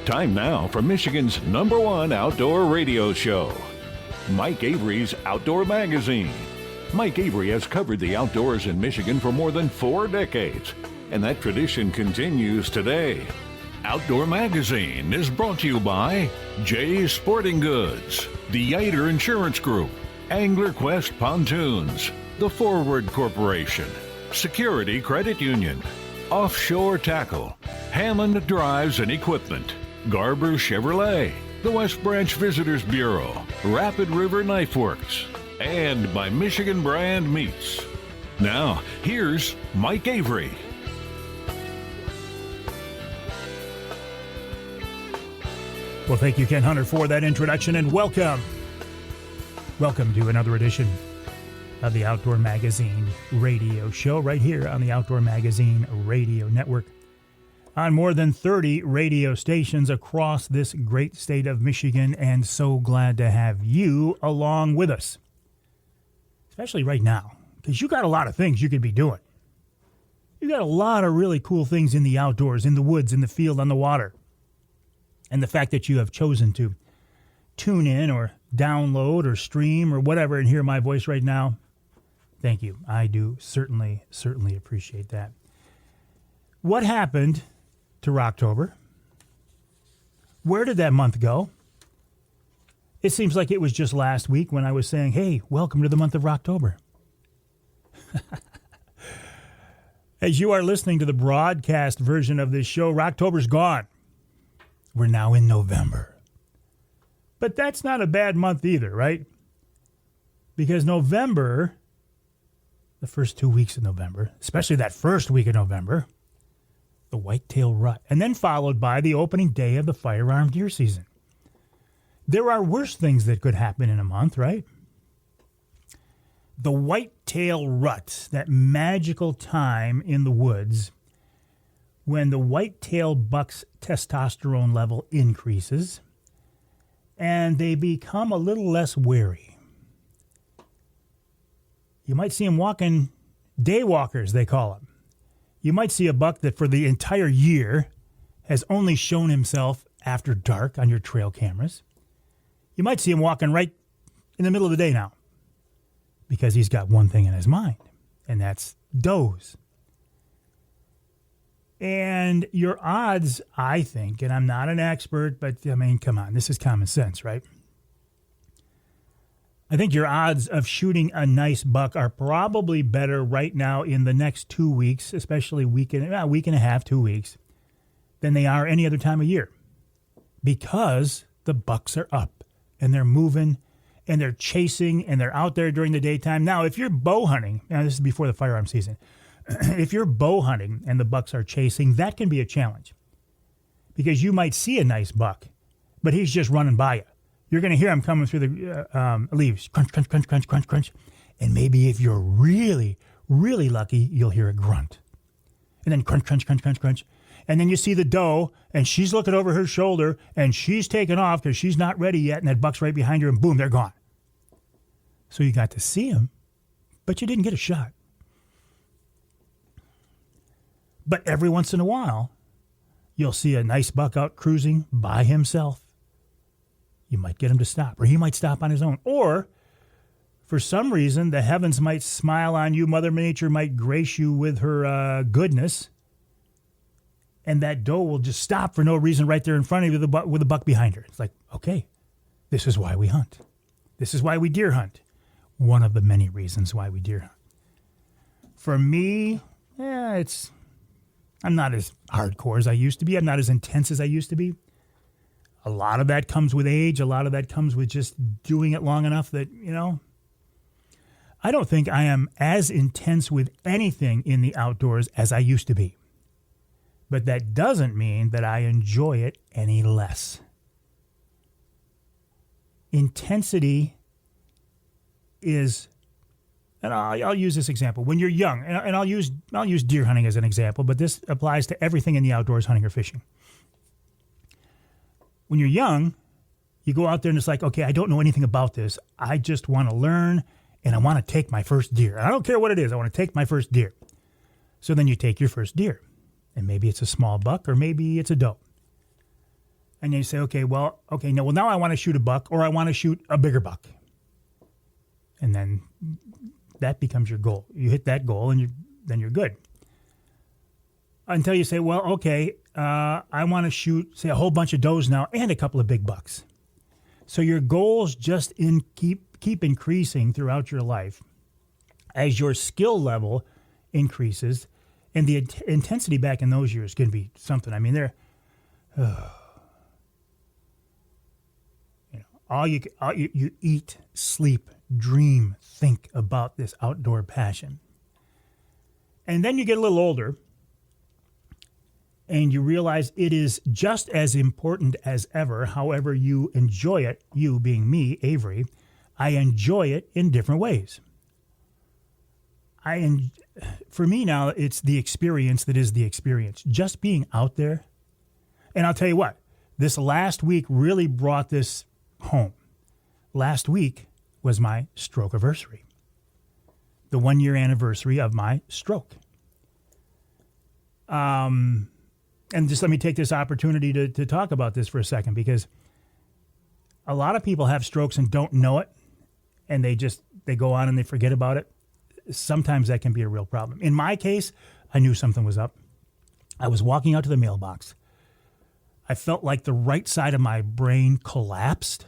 Time now for Michigan's #1 outdoor radio show, Mike Avery's Outdoor Magazine. Mike Avery has covered the outdoors in Michigan for more than 4 decades, and that tradition continues today. Outdoor Magazine is brought to you by Jay's Sporting Goods, the Yeiter Insurance Group, Angler Quest Pontoons, The Forward Corporation, Security Credit Union, Offshore Tackle, Hammond Drives and Equipment, Garber Chevrolet, the West Branch Visitors Bureau, Rapid River Knife Works, and by Michigan Brand Meats. Now, here's Mike Avery. Well, thank you, Ken Hunter, for that introduction, and welcome. Welcome to another edition of the Outdoor Magazine radio show right here on the Outdoor Magazine Radio Network, on more than 30 radio stations across this great state of Michigan, and so glad to have you along with us, especially right now, because you got a lot of things you could be doing. You got a lot of really cool things in the outdoors, in the woods, in the field, on the water. And the fact that you have chosen to tune in or download or stream or whatever and hear my voice right now, thank you. I do certainly appreciate that. What happened to Rocktober? Where did that month go? It seems like it was just last week when I was saying, hey, welcome to the month of Rocktober. As you are listening to the broadcast version of this show, Rocktober's gone. We're now in November. But that's not a bad month either, right? Because November, the first 2 weeks of November, especially that first week of November, the whitetail rut, and then followed by the opening day of the firearm deer season. There are worse things that could happen in a month, right? The whitetail rut, that magical time in the woods when the whitetail buck's testosterone level increases and they become a little less wary. You might see them walking, daywalkers, they call them. You might see a buck that for the entire year has only shown himself after dark on your trail cameras. You might see him walking right in the middle of the day now because he's got one thing in his mind, and that's does. And your odds, I think, and I'm not an expert, but I mean, come on, this is common sense, right? I think your odds of shooting a nice buck are probably better right now in the next 2 weeks, especially week and a half, 2 weeks, than they are any other time of year. Because the bucks are up and they're moving and they're chasing and they're out there during the daytime. Now, if you're bow hunting, now this is before the firearm season, if you're bow hunting and the bucks are chasing, that can be a challenge. Because you might see a nice buck, but he's just running by you. You're going to hear him coming through the leaves, crunch, crunch, crunch, crunch, crunch, crunch. And maybe if you're really, really lucky, you'll hear a grunt. And then crunch, crunch, crunch, crunch, crunch. And then you see the doe, and she's looking over her shoulder, and she's taking off because she's not ready yet, and that buck's right behind her, and boom, they're gone. So you got to see him, but you didn't get a shot. But every once in a while, you'll see a nice buck out cruising by himself. You might get him to stop, or he might stop on his own. Or, for some reason, the heavens might smile on you. Mother Nature might grace you with her goodness. And that doe will just stop for no reason right there in front of you with a buck behind her. It's like, okay, this is why we hunt. This is why we deer hunt. One of the many reasons why we deer hunt. For me, I'm not as hardcore as I used to be. I'm not as intense as I used to be. A lot of that comes with age. A lot of that comes with just doing it long enough that, I don't think I am as intense with anything in the outdoors as I used to be. But that doesn't mean that I enjoy it any less. Intensity is, and I'll use this example. When you're young, and I'll use deer hunting as an example, but this applies to everything in the outdoors, hunting or fishing. When you're young, you go out there and it's like, okay, I don't know anything about this. I just want to learn, and I want to take my first deer. I don't care what it is. I want to take my first deer. So then you take your first deer, and maybe it's a small buck or maybe it's a doe. And you say, now I want to shoot a buck, or I want to shoot a bigger buck. And then that becomes your goal. You hit that goal, and then you're good. Until you say, I want to shoot, say, a whole bunch of does now and a couple of big bucks. So your goals just keep increasing throughout your life as your skill level increases, and the intensity back in those years can be something. I mean, you eat, sleep, dream, think about this outdoor passion. And then you get a little older, and you realize it is just as important as ever. However you enjoy it, you being me, Avery, I enjoy it in different ways. For me now, it's the experience that is the experience. Just being out there. And I'll tell you what, this last week really brought this home. Last week was my stroke anniversary. The 1-year anniversary of my stroke. And just let me take this opportunity to talk about this for a second, because a lot of people have strokes and don't know it, and they go on and they forget about it. Sometimes that can be a real problem. In my case, I knew something was up. I was walking out to the mailbox. I felt like the right side of my brain collapsed.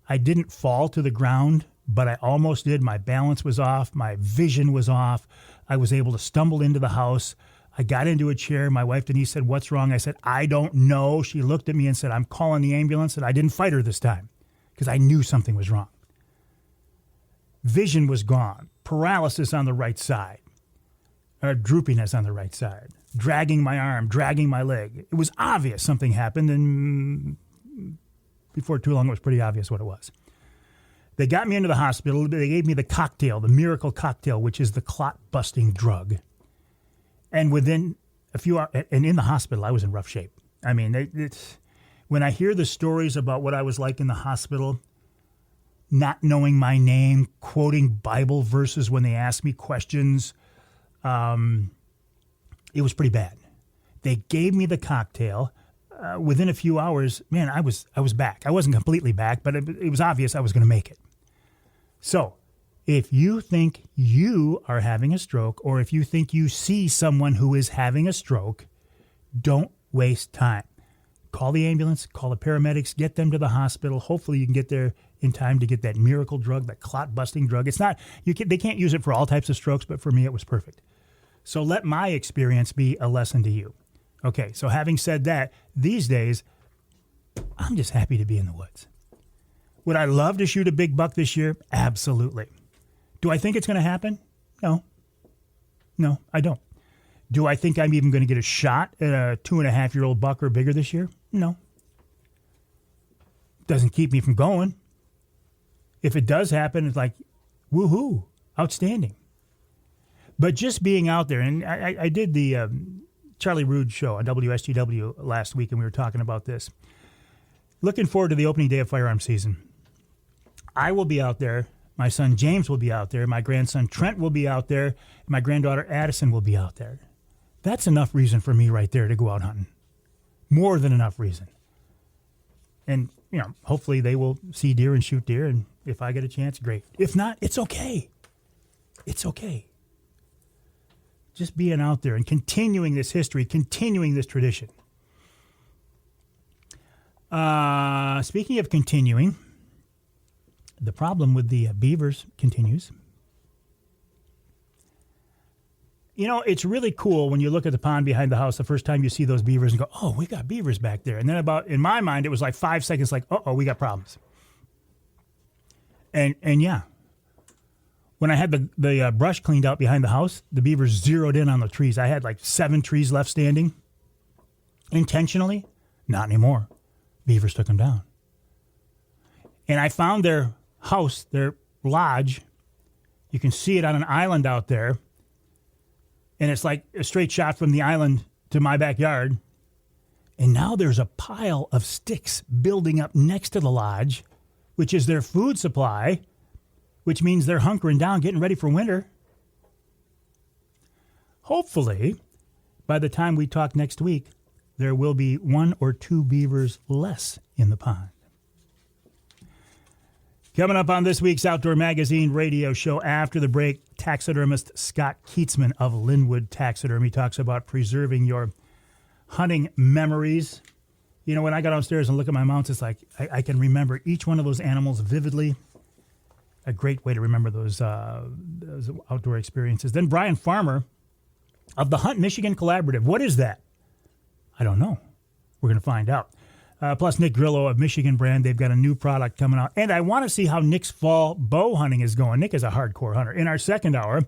I didn't fall to the ground, but I almost did. My balance was off. My vision was off. I was able to stumble into the house. I got into a chair. My wife, Denise, said, "What's wrong?" I said, "I don't know." She looked at me and said, "I'm calling the ambulance." And I didn't fight her this time because I knew something was wrong. Vision was gone. Paralysis on the right side. Droopiness on the right side. Dragging my arm, dragging my leg. It was obvious something happened, and before too long, it was pretty obvious what it was. They got me into the hospital. They gave me the cocktail, the miracle cocktail, which is the clot-busting drug. And within a few hours, and in the hospital, I was in rough shape. I mean, when I hear the stories about what I was like in the hospital, not knowing my name, quoting Bible verses when they asked me questions, it was pretty bad. They gave me the cocktail. Within a few hours, man, I was back. I wasn't completely back, but it was obvious I was going to make it. So, if you think you are having a stroke, or if you think you see someone who is having a stroke, don't waste time. Call the ambulance, call the paramedics, get them to the hospital. Hopefully you can get there in time to get that miracle drug, that clot-busting drug. It's not, they can't use it for all types of strokes, but for me it was perfect. So let my experience be a lesson to you. Okay, so having said that, these days, I'm just happy to be in the woods. Would I love to shoot a big buck this year? Absolutely. Do I think it's going to happen? No, I don't. Do I think I'm even going to get a shot at a 2.5-year-old buck or bigger this year? No. Doesn't keep me from going. If it does happen, it's like, woohoo, outstanding. But just being out there, and I did the Charlie Rood show on WSGW last week, and we were talking about this. Looking forward to the opening day of firearm season. I will be out there. My son James will be out there. My grandson Trent will be out there. And my granddaughter Addison will be out there. That's enough reason for me right there to go out hunting. More than enough reason. And, hopefully they will see deer and shoot deer. And if I get a chance, great. If not, it's okay. It's okay. Just being out there and continuing this history, continuing this tradition. Speaking of continuing, the problem with the beavers continues. It's really cool when you look at the pond behind the house the first time you see those beavers and go, "Oh, we got beavers back there." And then in my mind, it was like 5 seconds like, "Uh-oh, we got problems." And yeah, when I had the brush cleaned out behind the house, the beavers zeroed in on the trees. I had like 7 trees left standing. Intentionally? Not anymore. Beavers took them down. And I found their house, their lodge. You can see it on an island out there. And it's like a straight shot from the island to my backyard. And now there's a pile of sticks building up next to the lodge, which is their food supply, which means they're hunkering down, getting ready for winter. Hopefully, by the time we talk next week, there will be 1 or 2 beavers less in the pond. Coming up on this week's Outdoor Magazine radio show after the break, taxidermist Scott Kietzman of Linwood Taxidermy talks about preserving your hunting memories. You know, when I got downstairs and look at my mounts, it's like I can remember each one of those animals vividly. A great way to remember those outdoor experiences. Then Bryan Farmer of the Hunt Michigan Collaborative. What is that? I don't know. We're going to find out. Plus Nick Grillo of Michigan Brand. They've got a new product coming out. And I want to see how Nick's fall bow hunting is going. Nick is a hardcore hunter. In our second hour,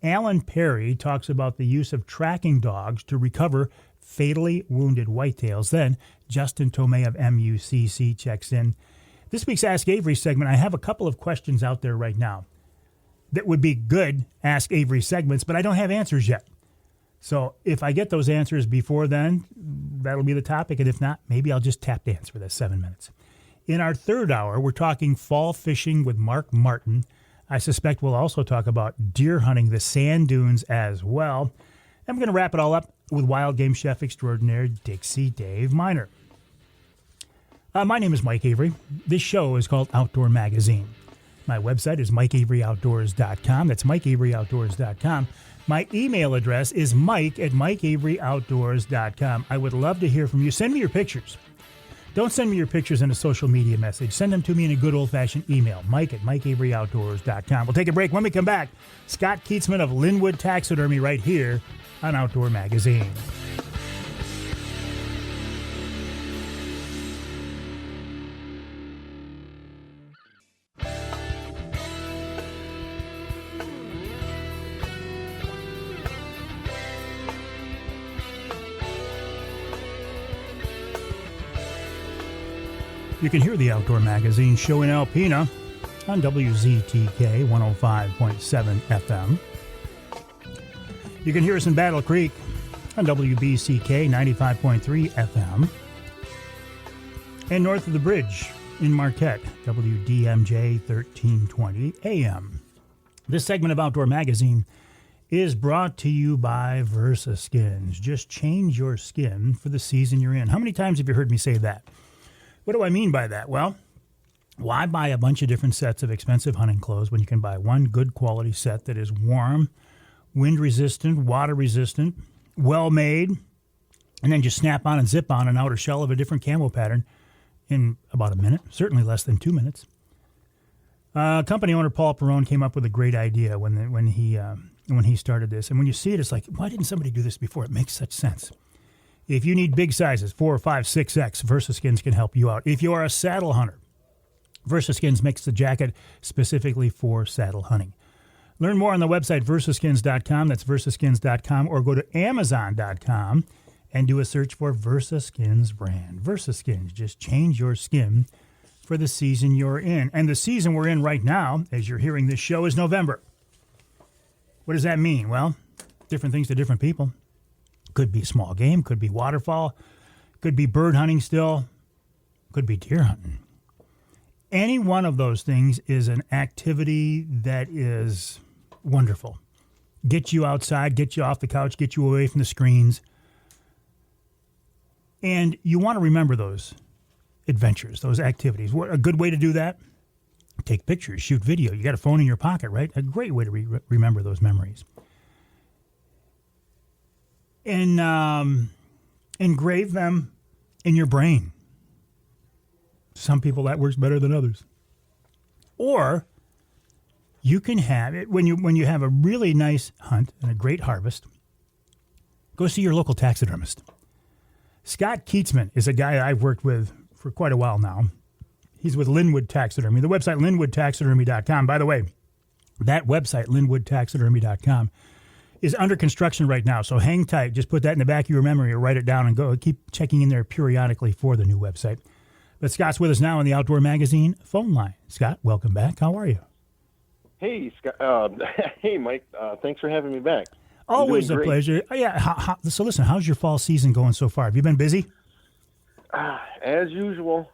Alan Perry talks about the use of tracking dogs to recover fatally wounded whitetails. Then Justin Tomei of MUCC checks in. This week's Ask Avery segment, I have a couple of questions out there right now that would be good Ask Avery segments, but I don't have answers yet. So if I get those answers before then, that'll be the topic. And if not, maybe I'll just tap dance for that 7 minutes. In our third hour, we're talking fall fishing with Mark Martin. I suspect we'll also talk about deer hunting the sand dunes as well. I'm going to wrap it all up with wild game chef extraordinaire Dixie Dave Minar. My name is Mike Avery. This show is called Outdoor Magazine. My website is MikeAveryOutdoors.com. That's MikeAveryOutdoors.com. My email address is mike@MikeAveryOutdoors.com. I would love to hear from you. Send me your pictures. Don't send me your pictures in a social media message. Send them to me in a good old-fashioned email, mike@MikeAveryOutdoors.com. We'll take a break. When we come back, Scott Kietzman of Linwood Taxidermy right here on Outdoor Magazine. You can hear the Outdoor Magazine show in Alpena on WZTK 105.7 FM. You can hear us in Battle Creek on WBCK 95.3 FM. And north of the bridge in Marquette, WDMJ 1320 AM. This segment of Outdoor Magazine is brought to you by VersaSkins. Just change your skin for the season you're in. How many times have you heard me say that? What do I mean by that? Well, why buy a bunch of different sets of expensive hunting clothes when you can buy one good quality set that is warm, wind-resistant, water-resistant, well-made, and then just snap on and zip on an outer shell of a different camo pattern in about a minute, certainly less than 2 minutes. Company owner Paul Perrone came up with a great idea when he started this. And when you see it, it's like, why didn't somebody do this before? It makes such sense. If you need big sizes, 4, 5, 6X, VersaSkins can help you out. If you are a saddle hunter, VersaSkins makes the jacket specifically for saddle hunting. Learn more on the website versaskins.com. That's versaskins.com, or go to amazon.com and do a search for VersaSkins brand. VersaSkins, just change your skin for the season you're in. And the season we're in right now, as you're hearing this show, is November. What does that mean? Well, different things to different people. Could be small game, could be waterfowl, could be bird hunting still, could be deer hunting. Any one of those things is an activity that is wonderful. Get you outside, get you off the couch, get you away from the screens. And you want to remember those adventures, those activities. A good way to do that? Take pictures, shoot video. You got a phone in your pocket, right? A great way to remember those memories. And engrave them in your brain. Some people that works better than others. Or you can have it when you have a really nice hunt and a great harvest. Go see your local taxidermist. Scott Kietzman is a guy I've worked with for quite a while now. He's with Linwood Taxidermy. The website, linwoodtaxidermy.com. By the way, that website, linwoodtaxidermy.com, is under construction right now, so hang tight. Just put that in the back of your memory or write it down and go keep checking in there periodically for the new website. But Scott's with us now on the Outdoor Magazine phone line. Scott, welcome back. How are you? Hey, Scott. Hey, Mike. Thanks for having me back. Always a pleasure. Yeah. So listen, how's your fall season going so far? Have you been busy? As usual.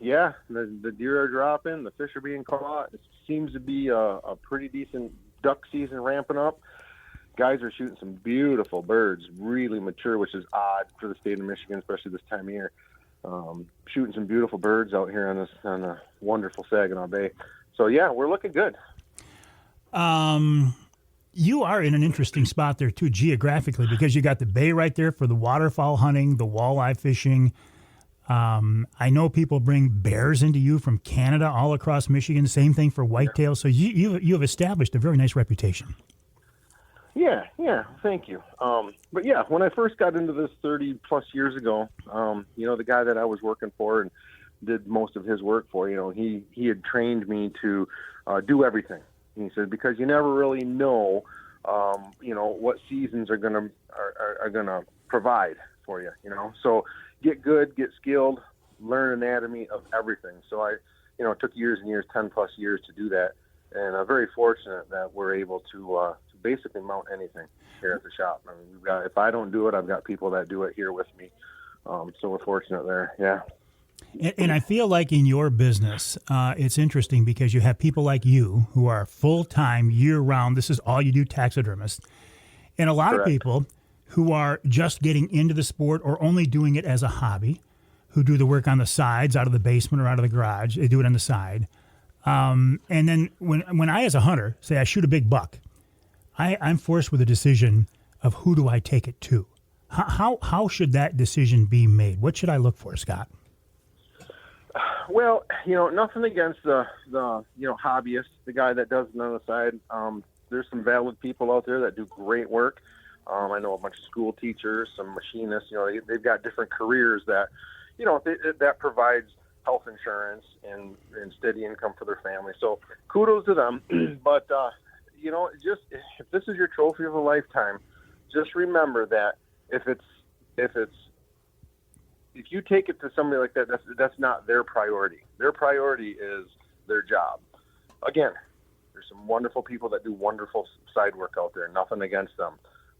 Yeah, the deer are dropping. The fish are being caught. It seems to be a pretty decent duck season ramping up. guys are shooting some beautiful birds, really mature, which is odd for the state of Michigan, especially this time of year. Shooting some beautiful birds out here on the wonderful Saginaw Bay. So yeah, we're looking good. You are in an interesting spot there too, geographically, because you got the bay right there for the waterfowl hunting, the walleye fishing. I know people bring bears into you from Canada all across Michigan. Same thing for whitetails. So you have established a very nice reputation. Yeah, thank you. But yeah, when I first got into this 30 plus years ago, the guy that I was working for and did most of his work for, he had trained me to do everything. And he said, because you never really know, what seasons are gonna provide for you, So get good, get skilled, learn anatomy of everything. So I, it took years and years, 10 plus years to do that. And I'm very fortunate that we're able to basically mount anything here at the shop. I mean, if I don't do it, I've got people that do it here with me. So we're fortunate there. Yeah. And I feel like in your business, it's interesting because you have people like you who are full-time, year-round. This is all you do, taxidermist. And a lot Correct. of people who are just getting into the sport or only doing it as a hobby, who do the work on the sides, out of the basement or out of the garage. They do it on the side. And then when I, as a hunter, say I shoot a big buck, I'm forced with a decision of who do I take it to. How should that decision be made? What should I look for, Scott? Well, nothing against the hobbyist, the guy that does it on the side. There's some valid people out there that do great work. I know a bunch of school teachers, some machinists. They've got different careers that, that provides health insurance and steady income for their family. So kudos to them. But just if this is your trophy of a lifetime, just remember that if you take it to somebody like that, that's not their priority. Their priority is their job. Again, there's some wonderful people that do wonderful side work out there. Nothing against them.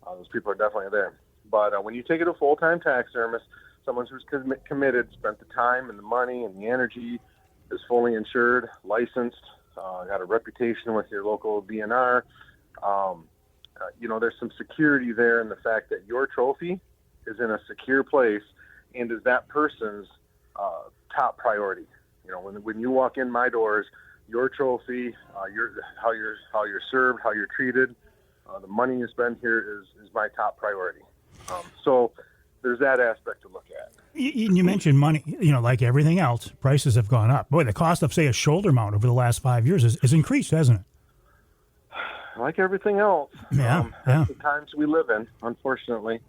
Those people are definitely there. But when you take it a full-time taxidermist, someone who's committed, spent the time and the money and the energy, is fully insured, licensed, got a reputation with your local DNR, there's some security there in the fact that your trophy is in a secure place and is that person's top priority. When you walk in my doors, your trophy, how you're served, how you're treated, the money you spend here is my top priority. So there's that aspect to look at. You mentioned money, like everything else, prices have gone up. Boy, the cost of, say, a shoulder mount over the last 5 years has increased, hasn't it? Like everything else. Yeah. That's the times we live in, unfortunately,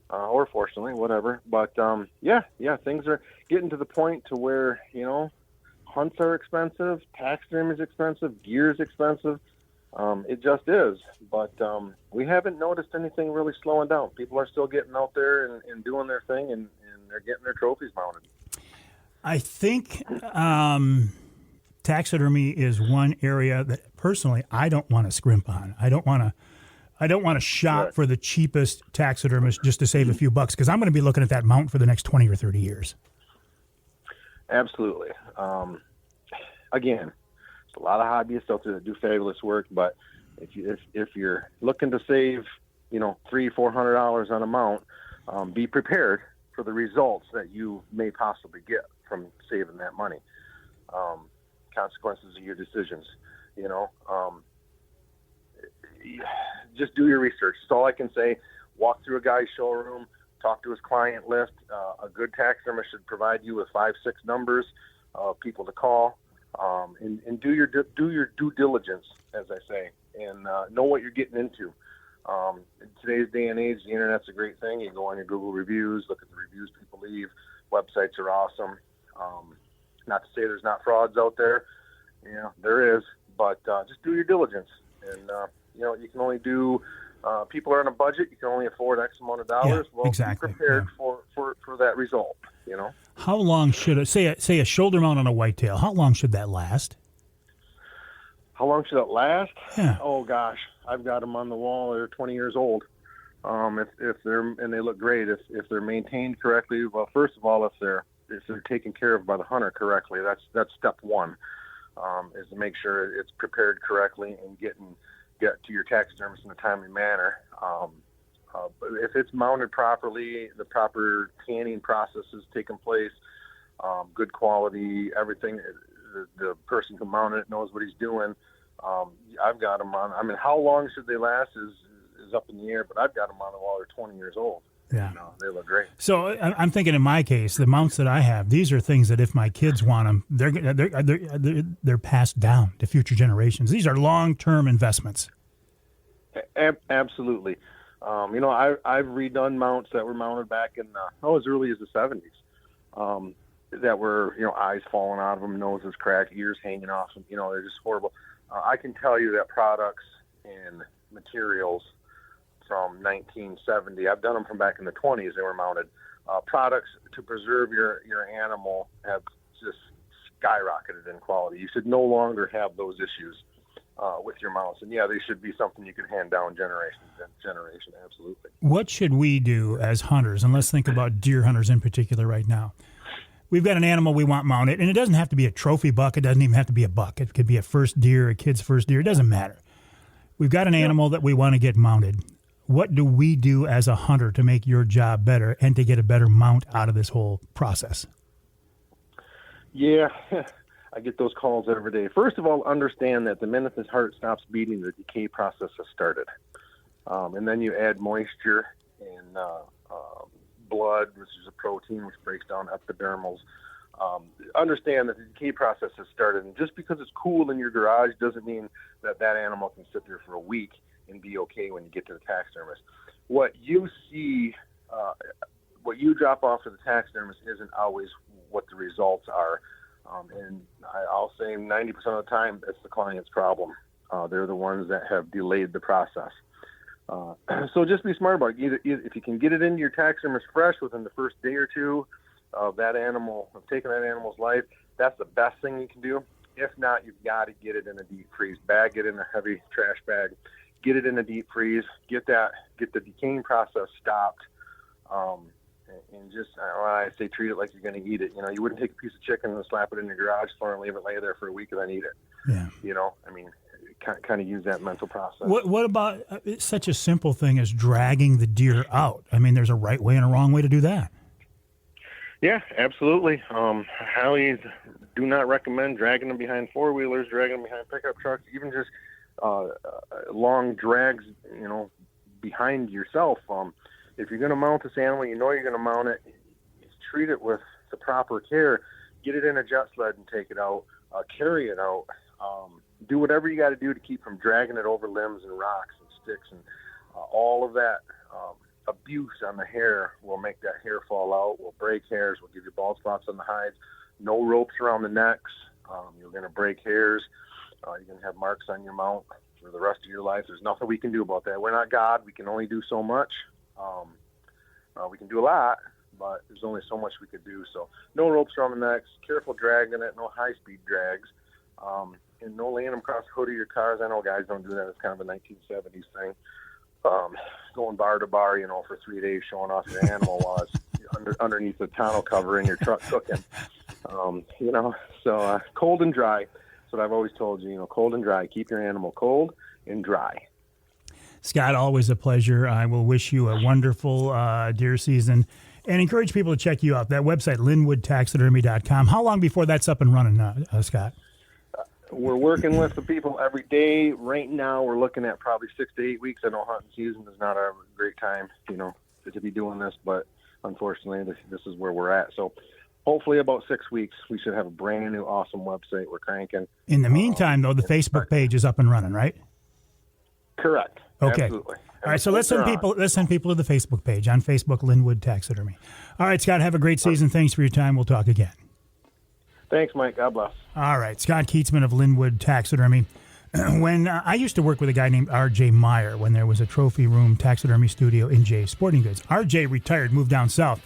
or fortunately, whatever. But, things are getting to the point to where, hunts are expensive, taxidermy is expensive, gear is expensive. It just is. But we haven't noticed anything really slowing down. People are still getting out there and doing their thing, and they're getting their trophies mounted. I think taxidermy is one area that personally I don't want to scrimp on. I don't want to shop Right. for the cheapest taxidermist just to save a few bucks because I'm going to be looking at that mount for the next 20 or 30 years. Absolutely. Again, there's a lot of hobbyists out there that do fabulous work, but if you're looking to save, $300-400 on a mount, be prepared for the results that you may possibly get from saving that money. Consequences of your decisions, just do your research. That's all I can say. Walk through a guy's showroom, talk to his client list. A good taxidermist should provide you with 5-6 numbers of people to call, and do your due diligence, as I say, and know what you're getting into. In today's day and age, the internet's a great thing. You go on your Google reviews, look at the reviews people leave. Websites are awesome. Not to say there's not frauds out there. There is, but just do your diligence. And, you can only do, people are on a budget. You can only afford X amount of dollars. Yeah, well, exactly. Be prepared for that result, How long should say a shoulder mount on a whitetail? How long should that last? How long should it last? Yeah. Oh gosh, I've got them on the wall. They're 20 years old. If they're, and they look great. If they're maintained correctly, well, first of all, if they're taken care of by the hunter correctly, that's step one, is to make sure it's prepared correctly and getting, get to your taxidermist in a timely manner. But if it's mounted properly, the proper tanning process is taking place, good quality, everything, the person who mounted it knows what he's doing. I've got them on. I mean, how long should they last is up in the air, but I've got them on while they're 20 years old. Yeah. They look great. So I'm thinking in my case, the mounts that I have, these are things that if my kids want them, they're passed down to future generations. These are long-term investments. Absolutely. I've redone mounts that were mounted back in as early as the 70s. That were, eyes falling out of them, noses cracked, ears hanging off them. They're just horrible. I can tell you that products and materials from 1970, I've done them from back in the 20s, they were mounted. Products to preserve your animal have just skyrocketed in quality. You should no longer have those issues with your mounts. And yeah, they should be something you can hand down generation to generation, absolutely. What should we do as hunters? And let's think about deer hunters in particular right now. We've got an animal we want mounted, and it doesn't have to be a trophy buck. It doesn't even have to be a buck. It could be a first deer, a kid's first deer. It doesn't matter. We've got an animal that we want to get mounted. What do we do as a hunter to make your job better and to get a better mount out of this whole process? Yeah, I get those calls every day. First of all, understand that the minute his heart stops beating, the decay process has started. And then you add moisture and blood, which is a protein which breaks down epidermals. Understand that the decay process has started. And just because it's cool in your garage doesn't mean that animal can sit there for a week and be okay when you get to the taxidermist. What you see, what you drop off to the taxidermist isn't always what the results are. And I'll say 90% of the time, it's the client's problem. They're the ones that have delayed the process. So just be smart about it. Either if you can get it into your taxidermist fresh within the first day or two of that animal, of taking that animal's life, that's the best thing you can do. If not, you've got to get it in a deep freeze bag, it in a heavy trash bag, get it in a deep freeze, get the decaying process stopped, and just, when I say treat it like you're going to eat it. You wouldn't take a piece of chicken and slap it in your garage floor and leave it lay there for a week and then eat it. Yeah. Kind of use that mental process. What about such a simple thing as dragging the deer out? I mean, there's a right way and a wrong way to do that. Yeah, absolutely. Highly do not recommend dragging them behind four-wheelers, dragging them behind pickup trucks, even just long drags, behind yourself. If you're going to mount this animal, you're going to mount it, treat it with the proper care, get it in a jet sled and take it out, carry it out, do whatever you got to do to keep from dragging it over limbs and rocks and sticks, and all of that abuse on the hair will make that hair fall out, will break hairs, will give you bald spots on the hides. No ropes around the necks. You're going to break hairs. You're going to have marks on your mount for the rest of your life. There's nothing we can do about that. We're not God. We can only do so much. We can do a lot, but there's only so much we could do. So no ropes around the necks, careful dragging it, no high-speed drags, and no laying them across the hood of your cars. I know guys don't do that. It's kind of a 1970s thing. Going bar to bar, for 3 days, showing off your animal while it's underneath the tonneau cover in your truck cooking. So cold and dry. That's what I've always told you, cold and dry. Keep your animal cold and dry. Scott, always a pleasure. I will wish you a wonderful deer season and encourage people to check you out. That website, linwoodtaxidermy.com. How long before that's up and running, Scott? We're working with the people every day. Right now, we're looking at probably 6 to 8 weeks. I know hunting season is not a great time, to be doing this, but unfortunately, this is where we're at. So hopefully about 6 weeks, we should have a brand new, awesome website we're cranking. In the meantime, though, the Facebook page is up and running, right? Correct. Okay. Absolutely. All right, so let's send people to the Facebook page on Facebook, Linwood Taxidermy. All right, Scott, have a great season. Thanks for your time. We'll talk again. Thanks, Mike. God bless. All right, Scott Kietzman of Linwood Taxidermy. When I used to work with a guy named R.J. Meyer when there was a trophy room taxidermy studio in Jay Sporting Goods. R.J. retired, moved down south.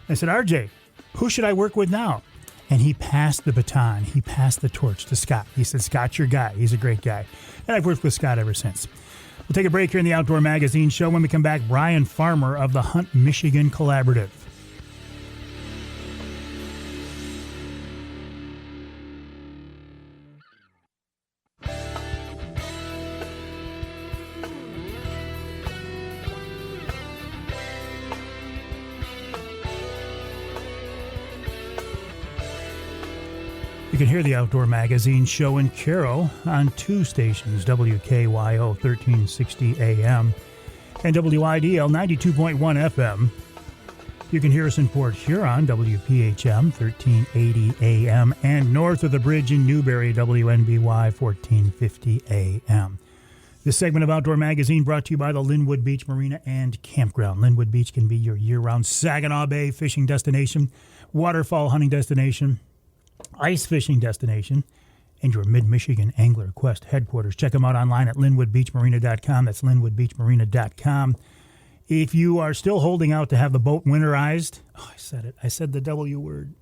I said, R.J., who should I work with now? And he passed the baton. He passed the torch to Scott. He said, Scott's your guy. He's a great guy. And I've worked with Scott ever since. We'll take a break here in the Outdoor Magazine show. When we come back, Bryan Farmer of the Hunt Michigan Collaborative. can hear the Outdoor Magazine show in Carroll on two stations, WKYO 1360 AM and WIDL 92.1 FM. You can hear us in Port Huron, WPHM 1380 AM, and north of the bridge in Newberry, WNBY 1450 AM. This segment of Outdoor Magazine brought to you by the Linwood Beach Marina and Campground. Linwood Beach can be your year-round Saginaw Bay fishing destination, waterfowl hunting destination, ice fishing destination, and your Mid-Michigan Angler Quest headquarters. Check them out online at linwoodbeachmarina.com. That's linwoodbeachmarina.com. If you are still holding out to have the boat winterized, I said it. I said the W word.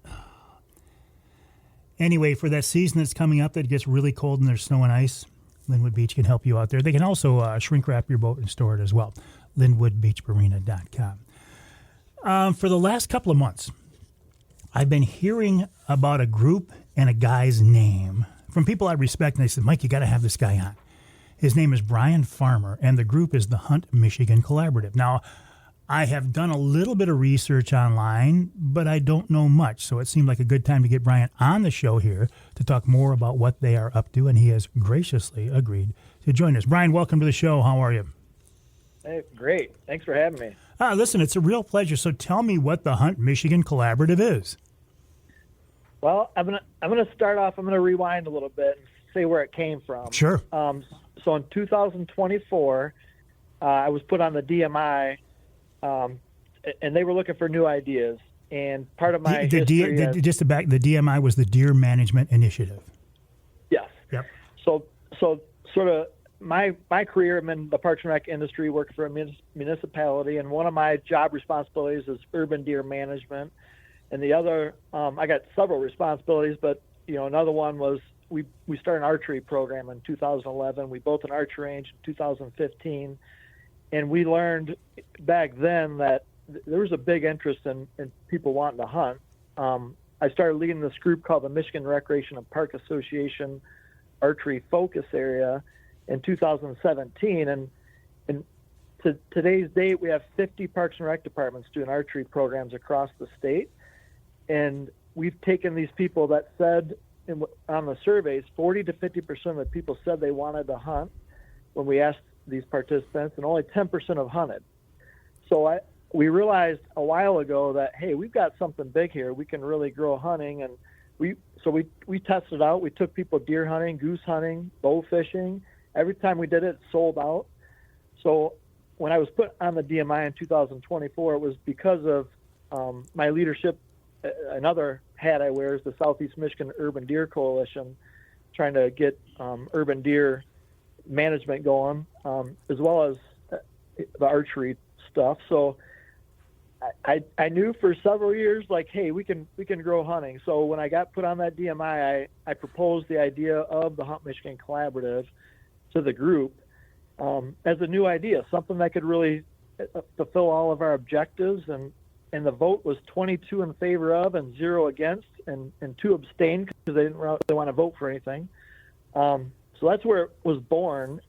Anyway, for that season that's coming up that gets really cold and there's snow and ice, Linwood Beach can help you out there. They can also shrink wrap your boat and store it as well. linwoodbeachmarina.com. For the last couple of months, I've been hearing about a group and a guy's name from people I respect, and they said, Mike, you got to have this guy on. His name is Bryan Farmer, and the group is the Hunt Michigan Collaborative. Now, I have done a little bit of research online, but I don't know much, so it seemed like a good time to get Bryan on the show here to talk more about what they are up to, and he has graciously agreed to join us. Bryan, welcome to the show. How are you? Hey, great. Thanks for having me. Listen, it's a real pleasure. So tell me what the Hunt Michigan Collaborative is. Well, I'm gonna start off. I'm gonna rewind a little bit and say where it came from. Sure. So in 2024, I was put on the DMI, and they were looking for new ideas. And part of my the DMI was the Deer Management Initiative. Yes. Yep. So sort of my career, I'm in the Parks and Rec industry, working for a municipality, and one of my job responsibilities is urban deer management. And the other, I got several responsibilities, but another one was we started an archery program in 2011. We built an archery range in 2015, and we learned back then that there was a big interest in people wanting to hunt. I started leading this group called the Michigan Recreation and Park Association Archery Focus Area in 2017, and to today's date, we have 50 Parks and Rec departments doing archery programs across the state. And we've taken these people that said on the surveys, 40 to 50% of the people said they wanted to hunt when we asked these participants, and only 10% have hunted. So we realized a while ago that, hey, we've got something big here. We can really grow hunting. And we tested out. We took people deer hunting, goose hunting, bow fishing. Every time we did it, it sold out. So when I was put on the DMI in 2024, it was because of my leadership. Another hat I wear is the Southeast Michigan Urban Deer Coalition, trying to get urban deer management going, as well as the archery stuff. So I knew for several years, like, hey, we can grow hunting. So when I got put on that DMI, I proposed the idea of the Hunt Michigan Collaborative to the group as a new idea, something that could really fulfill all of our objectives. And the vote was 22 in favor of and 0 against, and 2 abstained because they didn't really want to vote for anything. So that's where it was born.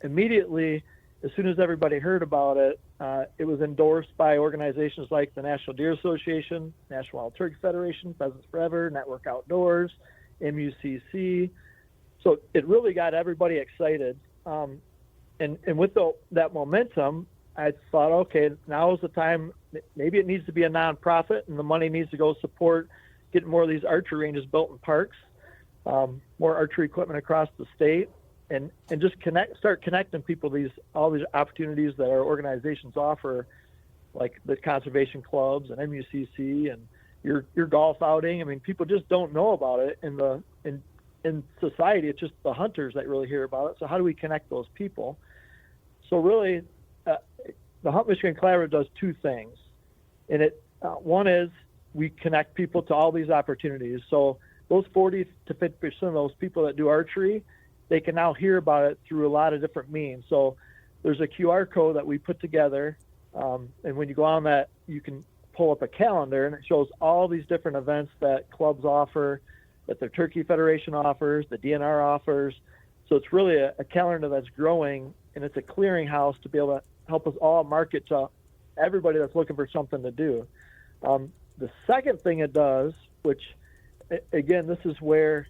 Immediately, as soon as everybody heard about it, it was endorsed by organizations like the National Deer Association, National Wild Turkey Federation, Pheasants Forever, Network Outdoors, MUCC. So it really got everybody excited. And with that momentum, I thought, okay, now is the time. Maybe it needs to be a nonprofit, and the money needs to go support getting more of these archery ranges built in parks, more archery equipment across the state, and just start connecting people to all these opportunities that our organizations offer, like the conservation clubs and MUCC and your golf outing. I mean, people just don't know about it in society. It's just the hunters that really hear about it. So how do we connect those people? So really, the Hunt Michigan Collaborative does 2 things. And one is we connect people to all these opportunities. So those 40 to 50% of those people that do archery, they can now hear about it through a lot of different means. So there's a QR code that we put together. And when you go on that, you can pull up a calendar, and it shows all these different events that clubs offer, that the Turkey Federation offers, the DNR offers. So it's really a calendar that's growing, and it's a clearinghouse to be able to help us all market to everybody that's looking for something to do. The second thing it does, which again, this is where,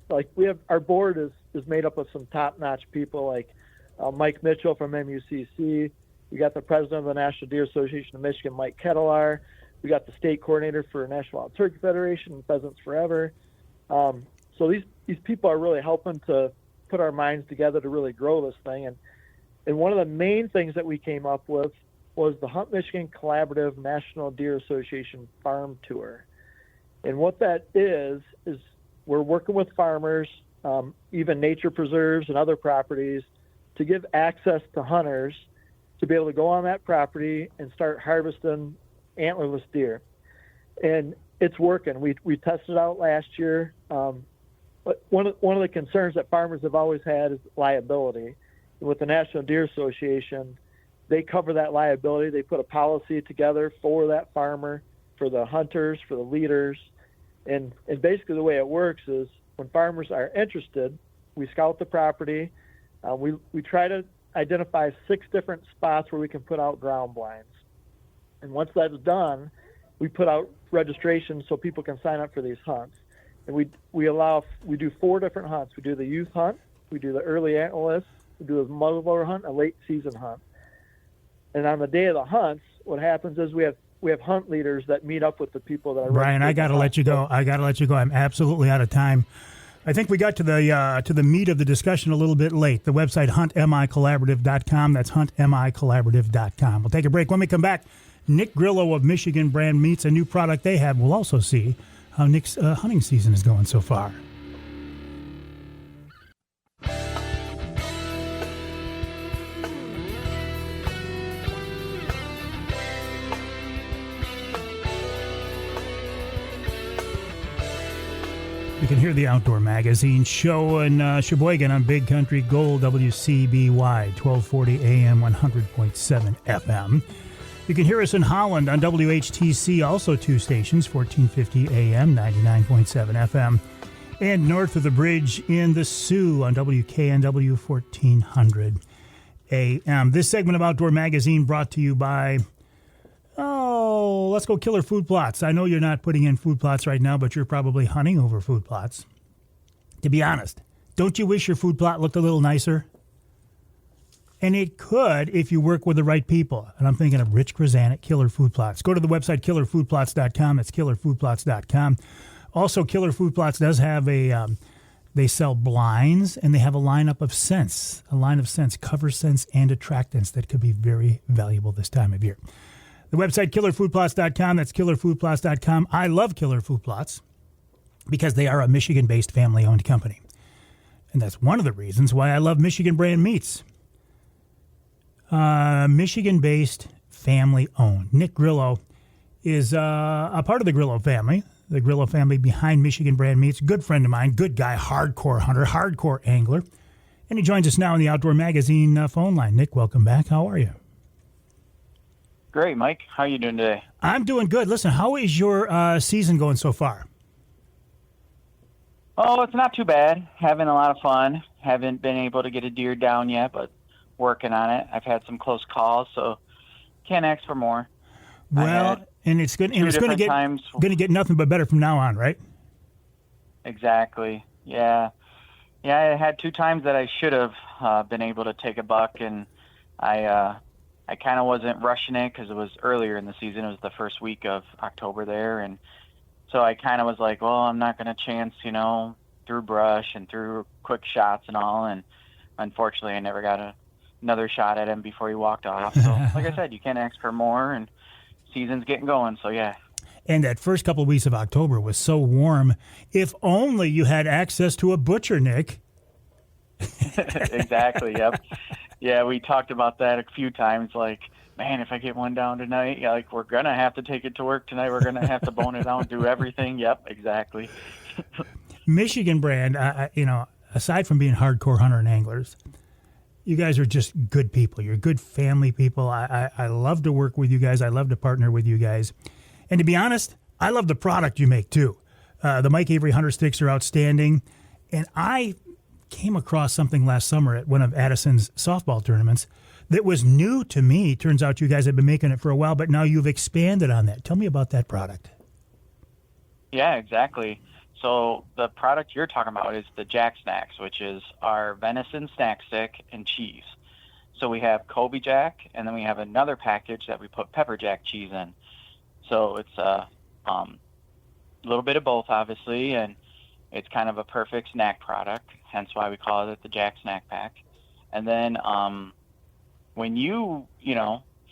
like, we have our board is made up of some top-notch people like Mike Mitchell from MUCC. We got the president of the National Deer Association of Michigan, Mike Kettlar. We got the state coordinator for National Wild Turkey Federation and Pheasants Forever. So these people are really helping to put our minds together to really grow this thing. And one of the main things that we came up with was the Hunt Michigan Collaborative National Deer Association Farm Tour. And what that is we're working with farmers, even nature preserves and other properties, to give access to hunters to be able to go on that property and start harvesting antlerless deer. And it's working. We tested it out last year. But one of the concerns that farmers have always had is liability. And with the National Deer Association, they cover that liability. They put a policy together for that farmer, for the hunters, for the leaders. And basically the way it works is when farmers are interested, we scout the property. We try to identify 6 different spots where we can put out ground blinds. And once that's done, we put out registration so people can sign up for these hunts. And we do 4 different hunts. We do the youth hunt, we do the early antlerless, we do a muzzleloader hunt, a late season hunt. And on the day of the hunts, what happens is we have hunt leaders that meet up with the people that are. Brian, I got to let you go. I'm absolutely out of time. I think we got to the meat of the discussion a little bit late. The website huntmicollaborative.com. That's huntmicollaborative.com. We'll take a break. When we come back, Nick Grillo of Michigan Brand Meats, a new product they have. We'll also see how Nick's hunting season is going so far. You can hear the Outdoor Magazine show in Sheboygan on Big Country Gold, WCBY, 1240 AM, 100.7 FM. You can hear us in Holland on WHTC, also 2 stations, 1450 AM, 99.7 FM. And north of the bridge in the Sioux on WKNW, 1400 AM. This segment of Outdoor Magazine brought to you by... Let's go Killer Food Plots. I know you're not putting in food plots right now, but you're probably hunting over food plots. To be honest, don't you wish your food plot looked a little nicer? And it could if you work with the right people. And I'm thinking of Rich Krazan at Killer Food Plots. Go to the website killerfoodplots.com. It's killerfoodplots.com. Also, Killer Food Plots does have they sell blinds, and they have a lineup of scents, cover scents, and attractants that could be very valuable this time of year. The website, killerfoodplots.com. That's killerfoodplots.com. I love Killer Food Plots because they are a Michigan-based family-owned company. And that's one of the reasons why I love Michigan Brand Meats. Michigan-based, family-owned. Nick Grillo is a part of the Grillo family behind Michigan Brand Meats. Good friend of mine, good guy, hardcore hunter, hardcore angler. And he joins us now on the Outdoor Magazine phone line. Nick, welcome back. How are you? Great, Mike. How are you doing today? I'm doing good. Listen, how is your season going so far? Oh, it's not too bad. Having a lot of fun. Haven't been able to get a deer down yet, but working on it. I've had some close calls, so can't ask for more. Well, and it's good. And it's going to get nothing but better from now on, right? Exactly. Yeah. I had 2 times that I should have been able to take a buck, and I kind of wasn't rushing it because it was earlier in the season. It was the first week of October there. And so I kind of was like, well, I'm not going to chance, through brush and through quick shots and all. And unfortunately, I never got another shot at him before he walked off. So like I said, you can't ask for more, and season's getting going. So, yeah. And that first couple of weeks of October was so warm. If only you had access to a butcher, Nick. Exactly, yep. Yeah, we talked about that a few times, like, man, if I get one down tonight, we're going to have to take it to work tonight. We're going to have to bone it out, do everything. Yep, exactly. Michigan Brand, aside from being hardcore hunter and anglers, you guys are just good people. You're good family people. I love to work with you guys. I love to partner with you guys. And to be honest, I love the product you make, too. The Mike Avery Hunter Sticks are outstanding. And I came across something last summer at one of Addison's softball tournaments that was new to me. Turns out you guys have been making it for a while, but now you've expanded on that. Tell me about that product. Yeah, exactly. So the product you're talking about is the Jack Snacks, which is our venison snack stick and cheese. So we have Kobe Jack, and then we have another package that we put pepper jack cheese in. So it's a little bit of both, obviously, and it's kind of a perfect snack product, hence why we call it the Jack Snack Pack. And then when you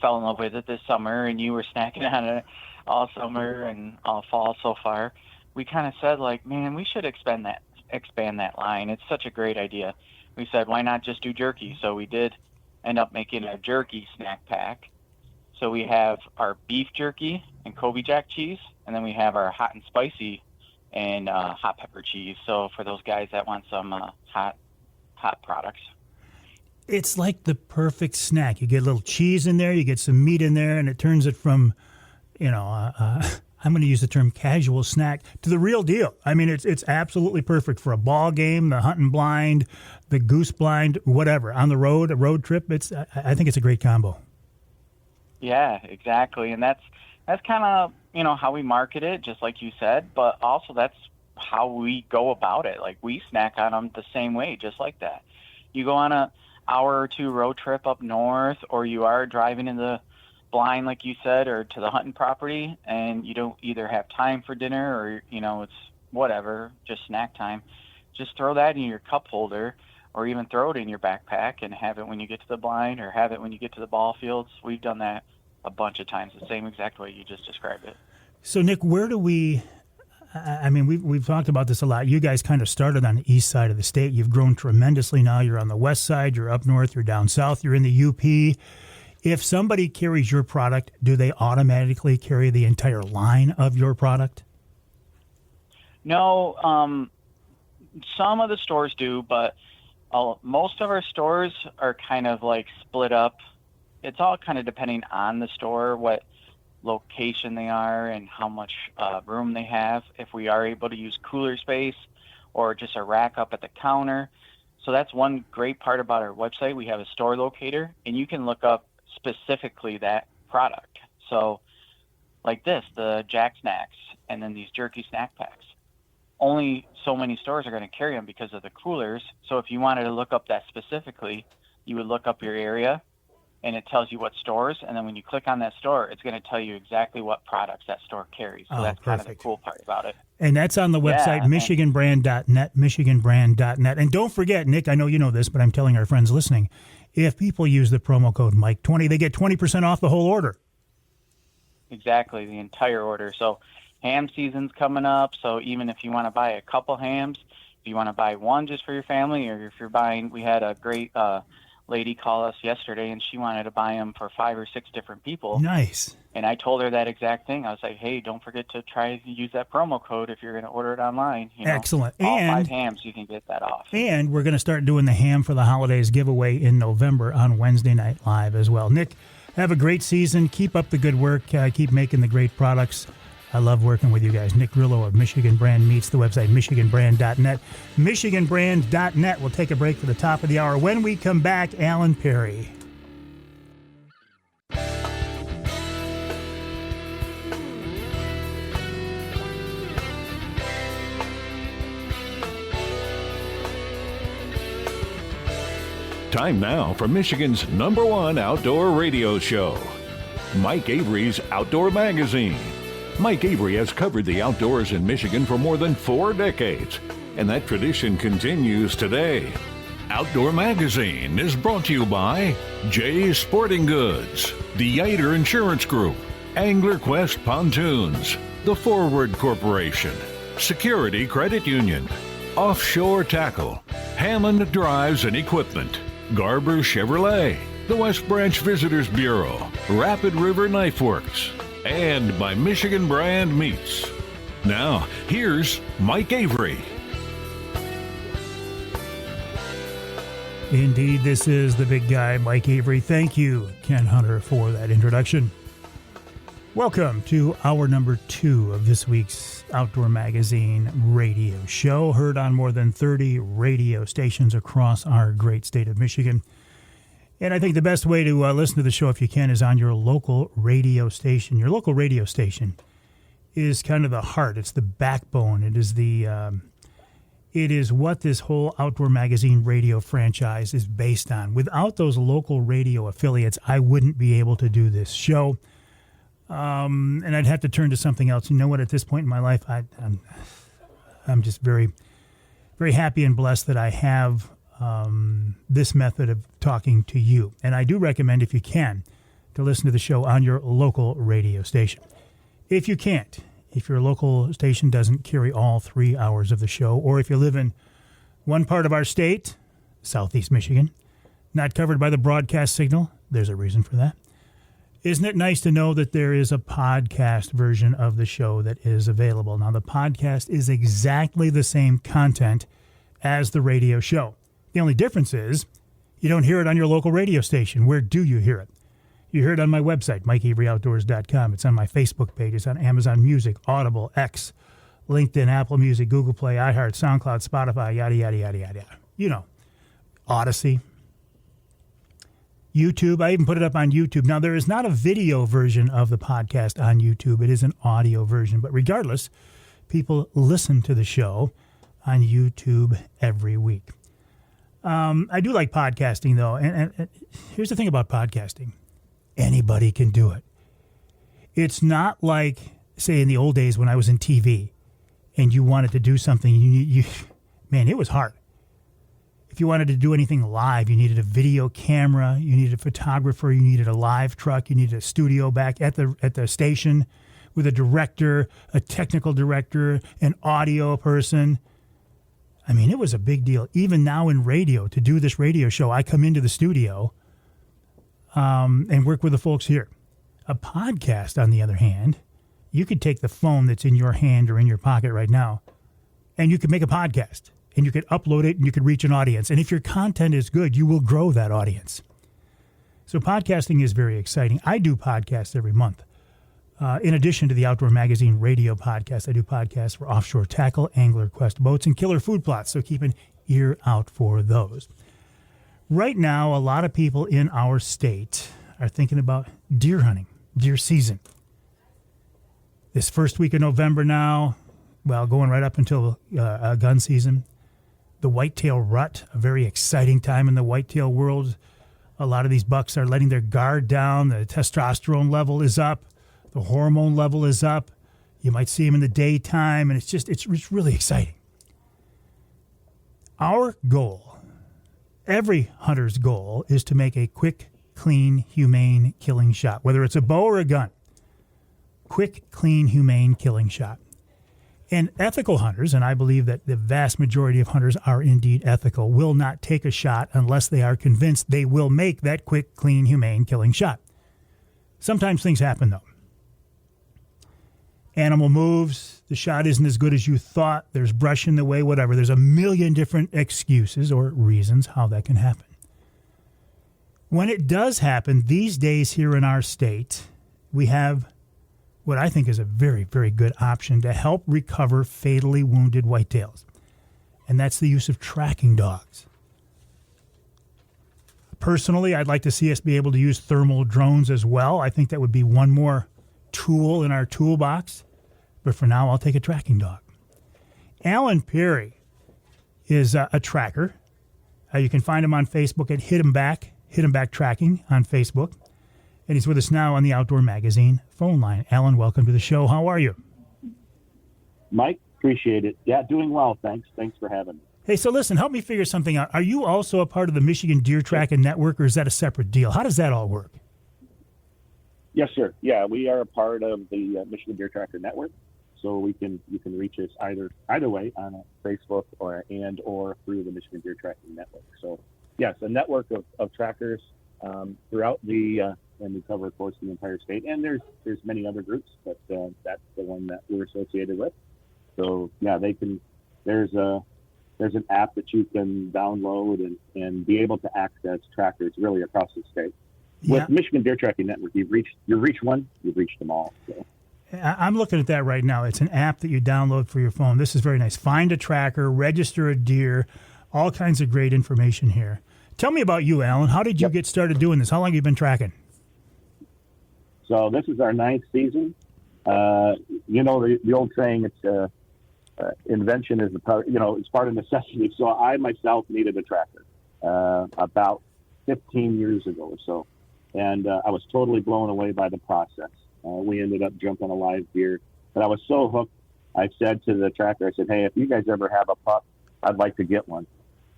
fell in love with it this summer and you were snacking on it all summer and all fall so far, we kind of said, like, man, we should expand that line. It's such a great idea. We said, why not just do jerky? So we did end up making a jerky snack pack. So we have our beef jerky and Kobe Jack cheese, and then we have our hot and spicy and hot pepper cheese. So for those guys that want some hot products. It's like the perfect snack. You get a little cheese in there, you get some meat in there, and it turns it from, I'm going to use the term casual snack to the real deal. I mean, it's absolutely perfect for a ball game, the hunting blind, the goose blind, whatever. On the road, a road trip, I think it's a great combo. Yeah, exactly. And that's kind of, how we market it, just like you said, but also that's how we go about it. Like, we snack on them the same way, just like that. You go on an hour or two road trip up north, or you are driving in the blind, like you said, or to the hunting property, and you don't either have time for dinner or, it's whatever, just snack time. Just throw that in your cup holder, or even throw it in your backpack and have it when you get to the blind, or have it when you get to the ball fields. We've done that a bunch of times, the same exact way you just described it. So, Nick, where do we've talked about this a lot. You guys kind of started on the east side of the state. You've grown tremendously now. You're on the west side, you're up north, you're down south, you're in the UP. If somebody carries your product, do they automatically carry the entire line of your product? No, some of the stores do, but most of our stores are kind of like split up. It's all kind of depending on the store, what location they are and how much room they have, if we are able to use cooler space or just a rack up at the counter. So that's one great part about our website. We have a store locator, and you can look up specifically that product. So like this, the Jack Snacks, and then these jerky snack packs. Only so many stores are going to carry them because of the coolers. So if you wanted to look up that specifically, you would look up your area, and it tells you what stores. And then when you click on that store, it's going to tell you exactly what products that store carries. So that's perfect. Kind of the cool part about it. And that's on the website, michiganbrand.net, michiganbrand.net. And don't forget, Nick, I know you know this, but I'm telling our friends listening, if people use the promo code Mike20, they get 20% off the whole order. Exactly, the entire order. So ham season's coming up, so even if you want to buy a couple hams, if you want to buy one just for your family, or if you're buying, we had a great lady call us yesterday, and she wanted to buy them for 5 or 6 different people. Nice. And I told her that exact thing. I was like, hey, don't forget to try to use that promo code if you're going to order it online. Excellent. All 5 hams, you can get that off. And we're going to start doing the Ham for the Holidays giveaway in November on Wednesday Night Live as well. Nick, have a great season. Keep up the good work. Keep making the great products. I love working with you guys. Nick Grillo of Michigan Brand Meats, the website, michiganbrand.net. michiganbrand.net. We'll take a break for the top of the hour. When we come back, Alan Perry. Time now for Michigan's #1 outdoor radio show, Mike Avery's Outdoor Magazine. Mike Avery has covered the outdoors in Michigan for more than 4 decades, and that tradition continues today. Outdoor Magazine is brought to you by Jay's Sporting Goods, the Yater Insurance Group, Angler Quest Pontoons, The Forward Corporation, Security Credit Union, Offshore Tackle, Hammond Drives and Equipment, Garber Chevrolet, the West Branch Visitors Bureau, Rapid River Knife Works, and by Michigan Brand Meats. Now, here's Mike Avery. Indeed, this is the big guy, Mike Avery. Thank you, Ken Hunter, for that introduction. Welcome to hour number 2 of this week's Outdoor Magazine radio show, heard on more than 30 radio stations across our great state of Michigan. And I think the best way to listen to the show, if you can, is on your local radio station. Your local radio station is kind of the heart. It's the backbone. It is it is what this whole Outdoor Magazine radio franchise is based on. Without those local radio affiliates, I wouldn't be able to do this show. And I'd have to turn to something else. You know what? At this point in my life, I'm just very, very happy and blessed that I have this method of talking to you. And I do recommend, if you can, to listen to the show on your local radio station. If you can't, if your local station doesn't carry all 3 hours of the show, or if you live in one part of our state, Southeast Michigan, not covered by the broadcast signal, there's a reason for that. Isn't it nice to know that there is a podcast version of the show that is available? Now, the podcast is exactly the same content as the radio show. The only difference is you don't hear it on your local radio station. Where do you hear it? You hear it on my website, MikeAveryOutdoors.com. It's on my Facebook page. It's on Amazon Music, Audible, X, LinkedIn, Apple Music, Google Play, iHeart, SoundCloud, Spotify, yada, yada, yada, yada. You know, Odyssey, YouTube. I even put it up on YouTube. Now, there is not a video version of the podcast on YouTube. It is an audio version. But regardless, people listen to the show on YouTube every week. I do like podcasting, though. And here's the thing about podcasting. Anybody can do it. It's not like, say, in the old days when I was in TV and you wanted to do something, man, it was hard. If you wanted to do anything live, you needed a video camera, you needed a photographer, you needed a live truck, you needed a studio back at the station with a director, a technical director, an audio person. I mean, it was a big deal. Even now in radio, to do this radio show, I come into the studio and work with the folks here. A podcast, on the other hand, you could take the phone that's in your hand or in your pocket right now, and you could make a podcast, and you could upload it, and you could reach an audience. And if your content is good, you will grow that audience. So podcasting is very exciting. I do podcasts every month. In addition to the Outdoor Magazine radio podcast, I do podcasts for Offshore Tackle, Angler Quest Boats, and Killer Food Plots, so keep an ear out for those. Right now, a lot of people in our state are thinking about deer hunting, deer season. This first week of November now, well, going right up until gun season. The whitetail rut, a very exciting time in the whitetail world. A lot of these bucks are letting their guard down. The testosterone level is up. The hormone level is up. You might see them in the daytime, and it's really exciting. Our goal, every hunter's goal, is to make a quick, clean, humane killing shot, whether it's a bow or a gun. Quick, clean, humane killing shot. And ethical hunters, and I believe that the vast majority of hunters are indeed ethical, will not take a shot unless they are convinced they will make that quick, clean, humane killing shot. Sometimes things happen, though. Animal moves, the shot isn't as good as you thought, there's brush in the way, whatever. There's a million different excuses or reasons how that can happen. When it does happen, these days here in our state, we have what I think is a very, very good option to help recover fatally wounded whitetails, and that's the use of tracking dogs. Personally, I'd like to see us be able to use thermal drones as well. I think that would be one more tool in our toolbox, but for now, I'll take a tracking dog. Alan Perry is a tracker. You can find him on Facebook at Hit 'em Back Tracking on Facebook. And he's with us now on the Outdoor Magazine phone line. Alan, welcome to the show. How are you? Mike, appreciate it. Yeah, doing well, thanks. Thanks for having me. Hey, so listen, help me figure something out. Are you also a part of the Michigan Deer Tracking Network, or is that a separate deal? How does that all work? Yes, sir. Yeah, we are a part of the Michigan Deer Tracker Network, so you can reach us either way on Facebook or through the Michigan Deer Tracking Network. So, yes, a network of trackers throughout and we cover, of course, the entire state. And there's many other groups, but that's the one that we're associated with. So, yeah, there's an app that you can download and be able to access trackers really across the state. Yeah. With Michigan Deer Tracking Network, you've reached one, you've reached them all. So. I'm looking at that right now. It's an app that you download for your phone. This is very nice. Find a tracker, register a deer, all kinds of great information here. Tell me about you, Alan. How did you get started doing this? How long have you been tracking? So this is our 9th season. The old saying, it's invention is it's part of necessity. So I myself needed a tractor about 15 years ago or so, and I was totally blown away by the process. We ended up jumping a live deer, but I was so hooked. I said to the tractor, I said, "Hey, if you guys ever have a pup, I'd like to get one."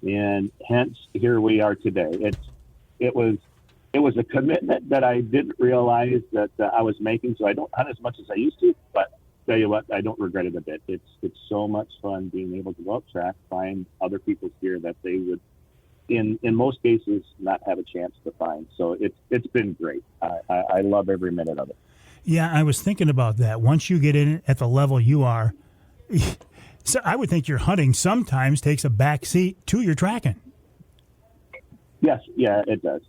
And hence, here we are today. It was a commitment that I didn't realize that I was making, so I don't hunt as much as I used to. But tell you what, I don't regret it a bit. It's so much fun being able to go out track, find other people's deer that they would, in most cases, not have a chance to find. So it's been great. I love every minute of it. Yeah, I was thinking about that. Once you get in at the level you are, so I would think your hunting sometimes takes a back seat to your tracking. Yes, yeah, it does.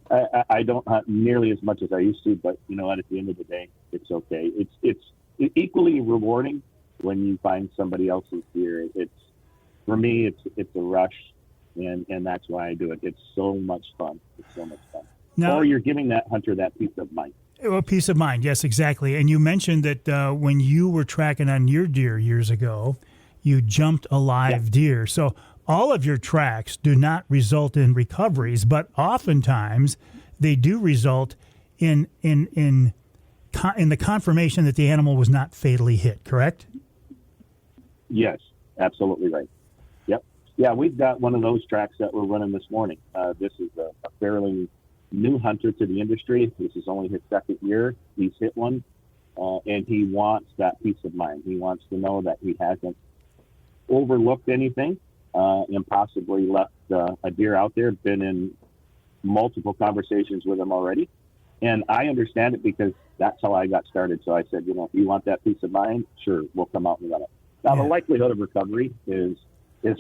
I don't hunt nearly as much as I used to, but you know what? At the end of the day, it's okay. It's equally rewarding when you find somebody else's deer. For me, it's a rush, and that's why I do it. It's so much fun. It's so much fun. Now, or you're giving that hunter that peace of mind. Well, peace of mind, yes, exactly. And you mentioned that when you were tracking on your deer years ago, you jumped a live deer. So all of your tracks do not result in recoveries, but oftentimes they do result in the confirmation that the animal was not fatally hit, correct? Yes, absolutely right. Yep. Yeah, we've got one of those tracks that we're running this morning. This is a fairly new hunter to the industry. This is only his second year. He's hit one, and he wants that peace of mind. He wants to know that he hasn't overlooked anything and possibly left a deer out there. Been in multiple conversations with him already, and I understand it because that's how I got started. So I said, if you want that peace of mind, sure, we'll come out and run it. Now, the likelihood of recovery is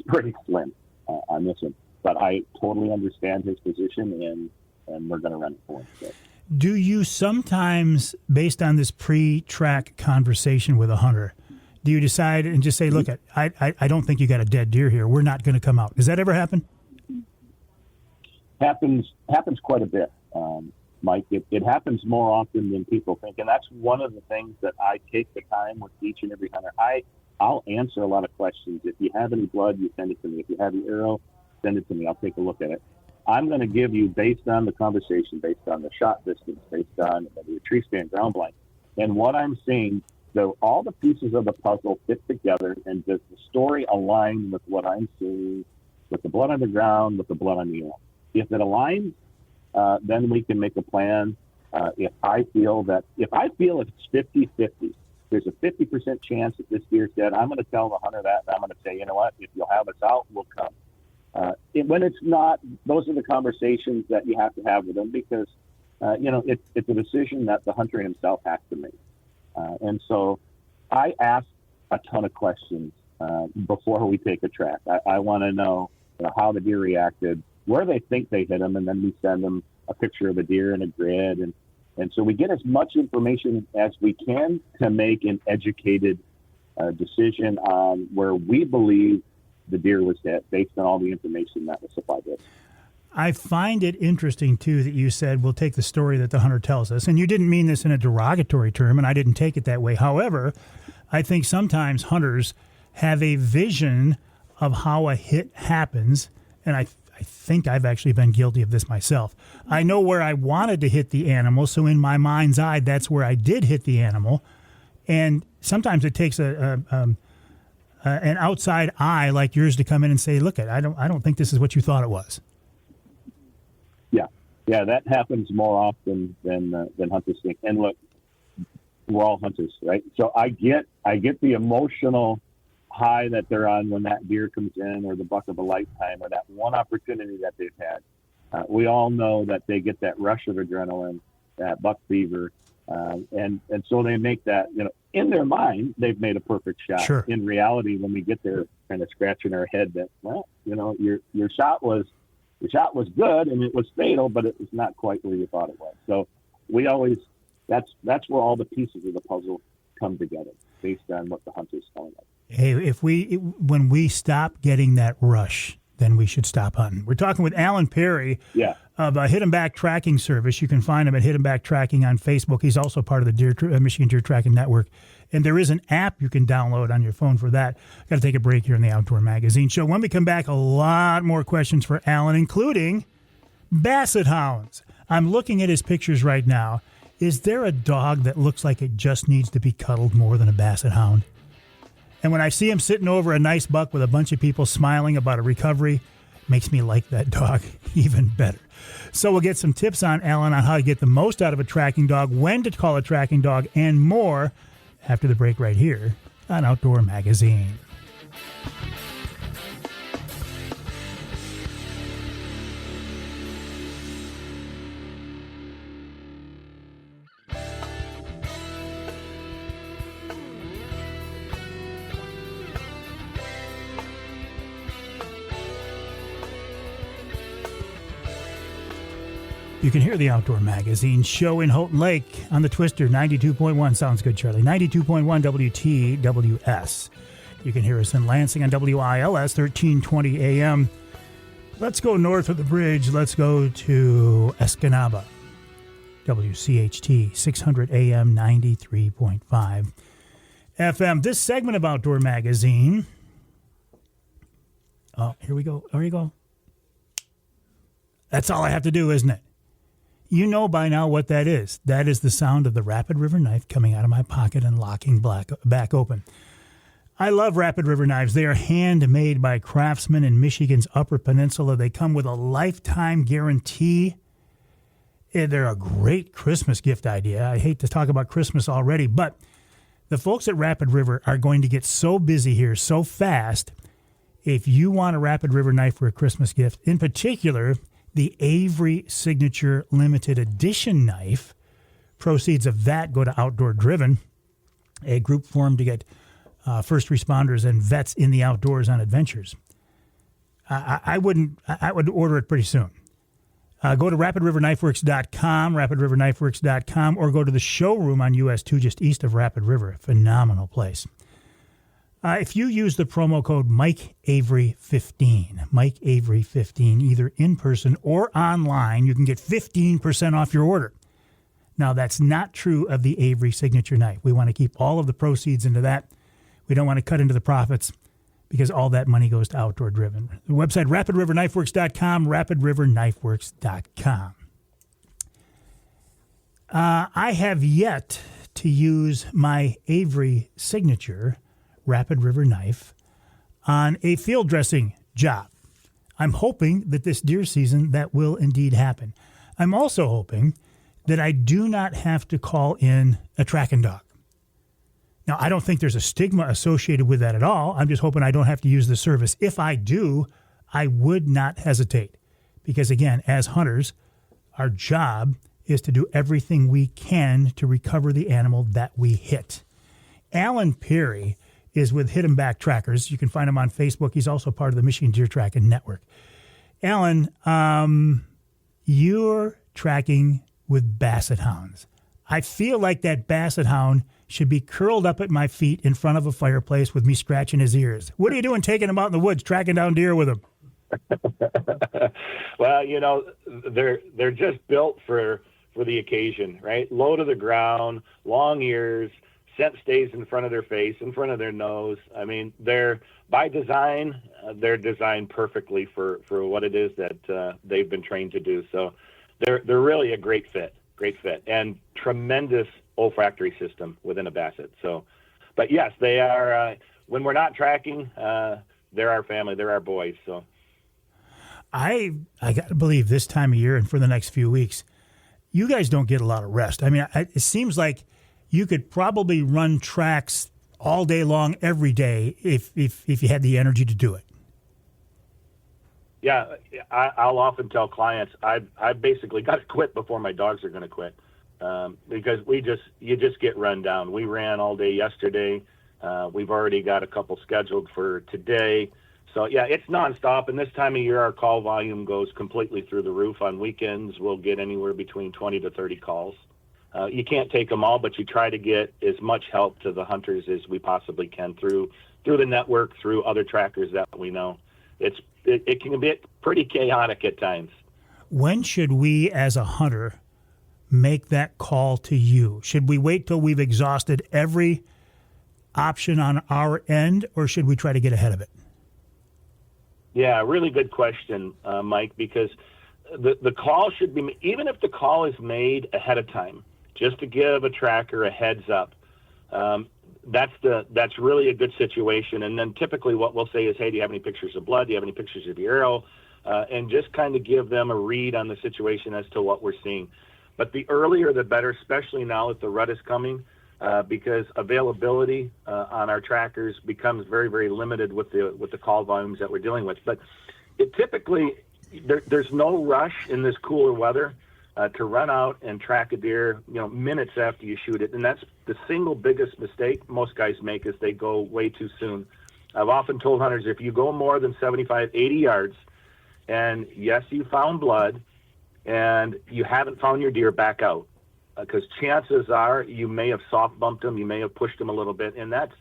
pretty slim on this one, but I totally understand his position, and we're going to run it for him. So. Do you sometimes, based on this pre-track conversation with a hunter, do you decide and just say, look, I don't think you got a dead deer here. We're not going to come out. Does that ever happen? Happens quite a bit, Mike. It happens more often than people think. And that's one of the things that I take the time with each and every hunter. I'll answer a lot of questions. If you have any blood, you send it to me. If you have an arrow, send it to me. I'll take a look at it. I'm going to give you, based on the conversation, based on the shot distance, based on the tree stand ground blind, and what I'm seeing, so all the pieces of the puzzle fit together, and does the story align with what I'm seeing, with the blood on the ground, with the blood on the arrow? If it aligns, then we can make a plan. If I feel it's 50-50, there's a 50% chance that this deer's dead, I'm going to tell the hunter that, and I'm going to say, you know what, if you'll have us out, we'll come. When it's not, those are the conversations that you have to have with them because, it's a decision that the hunter himself has to make. And so I ask a ton of questions before we take a track. I want to know how the deer reacted, where they think they hit them, and then we send them a picture of a deer and a grid. And so we get as much information as we can to make an educated decision on where we believe the deer was dead based on all the information that was supplied to us. I find it interesting, too, that you said we'll take the story that the hunter tells us. And you didn't mean this in a derogatory term, and I didn't take it that way. However, I think sometimes hunters have a vision of how a hit happens, and I think I've actually been guilty of this myself. I know where I wanted to hit the animal, so in my mind's eye, that's where I did hit the animal. And sometimes it takes an outside eye like yours to come in and say, look, I don't think this is what you thought it was. Yeah, that happens more often than hunters think. And look, we're all hunters, right? So I get the emotional high that they're on when that deer comes in, or the buck of a lifetime, or that one opportunity that they've had. We all know that they get that rush of adrenaline, that buck fever, and so they make that, in their mind, they've made a perfect shot. Sure. In reality, when we get there, kind of scratching our head that, your shot was good and it was fatal, but it was not quite where you thought it was. So we always, that's where all the pieces of the puzzle come together based on what the hunter's telling us. Hey, when we stop getting that rush, then we should stop hunting. We're talking with Alan Perry of a Hidden Back Tracking service. You can find him at Hidden Back Tracking on Facebook. He's also part of the Michigan Deer Tracking Network. And there is an app you can download on your phone for that. Got to take a break here in the Outdoor Magazine Show. When we come back, a lot more questions for Alan, including basset hounds. I'm looking at his pictures right now. Is there a dog that looks like it just needs to be cuddled more than a basset hound? And when I see him sitting over a nice buck with a bunch of people smiling about a recovery, makes me like that dog even better. So we'll get some tips on Alan on how to get the most out of a tracking dog, when to call a tracking dog, and more after the break right here on Outdoor Magazine. You can hear the Outdoor Magazine Show in Houghton Lake on the Twister, 92.1. Sounds good, Charlie. 92.1 WTWS. You can hear us in Lansing on WILS, 1320 AM. Let's go north of the bridge. Let's go to Escanaba, WCHT, 600 AM, 93.5 FM. This segment of Outdoor Magazine. Oh, here we go. There you go. That's all I have to do, isn't it? You know by now what that is. That is the sound of the Rapid River knife coming out of my pocket and locking back open. I love Rapid River knives. They are handmade by craftsmen in Michigan's Upper Peninsula. They come with a lifetime guarantee. They're a great Christmas gift idea. I hate to talk about Christmas already, but the folks at Rapid River are going to get so busy here so fast. If you want a Rapid River knife for a Christmas gift, in particular, the Avery Signature Limited Edition knife, proceeds of that go to Outdoor Driven, a group formed to get first responders and vets in the outdoors on adventures. I would order it pretty soon. Go to rapidriverknifeworks.com, rapidriverknifeworks.com, or go to the showroom on US 2 just east of Rapid River. Phenomenal place. If you use the promo code MikeAvery15, either in person or online, you can get 15% off your order. Now, that's not true of the Avery Signature knife. We want to keep all of the proceeds into that. We don't want to cut into the profits because all that money goes to Outdoor Driven. The website, rapidriverknifeworks.com, rapidriverknifeworks.com. I have yet to use my Avery Signature Rapid River knife on a field dressing job. I'm hoping that this deer season that will indeed happen. I'm also hoping that I do not have to call in a tracking dog. Now, I don't think there's a stigma associated with that at all. I'm just hoping I don't have to use the service. If I do, I would not hesitate. Because again, as hunters, our job is to do everything we can to recover the animal that we hit. Alan Perry is with Hidden Back Trackers. You can find him on Facebook. He's also part of the Michigan Deer Tracking Network. Alan, you're tracking with basset hounds. I feel like that basset hound should be curled up at my feet in front of a fireplace with me scratching his ears. What are you doing taking him out in the woods, tracking down deer with him? Well, you know, they're just built for the occasion, right? Low to the ground, long ears, scent stays in front of their face, in front of their nose. I mean, they're by design, they're designed perfectly for what it is that they've been trained to do. So they're really a great fit, and tremendous olfactory system within a basset. So, but yes, they are, when we're not tracking, they're our family, they're our boys. So I got to believe this time of year and for the next few weeks, you guys don't get a lot of rest. I mean, it seems like you could probably run tracks all day long, every day, if you had the energy to do it. Yeah, I'll often tell clients I basically got to quit before my dogs are going to quit, because you just get run down. We ran all day yesterday. We've already got a couple scheduled for today. So yeah, it's nonstop. And this time of year, our call volume goes completely through the roof. On weekends, we'll get anywhere between 20 to 30 calls. You can't take them all, but you try to get as much help to the hunters as we possibly can through the network, through other trackers that we know. It can be pretty chaotic at times. when should we as a hunter make that call to you? Should we wait till we've exhausted every option on our end, or should we try to get ahead of it? Yeah, really good question, Mike, because the call should be, even if the call is made ahead of time, just to give a tracker a heads up, that's really a good situation. And then typically what we'll say is, hey, do you have any pictures of blood? Do you have any pictures of your arrow? And just kind of give them a read on the situation as to what we're seeing. But the earlier the better, especially now that the rut is coming, because availability on our trackers becomes very, very limited with the call volumes that we're dealing with. But it typically, there's no rush in this cooler weather to run out and track a deer, minutes after you shoot it. And that's the single biggest mistake most guys make, is they go way too soon. I've often told hunters, if you go more than 75, 80 yards, and yes, you found blood, and you haven't found your deer, back out. Because chances are you may have soft bumped them, you may have pushed them a little bit, and that's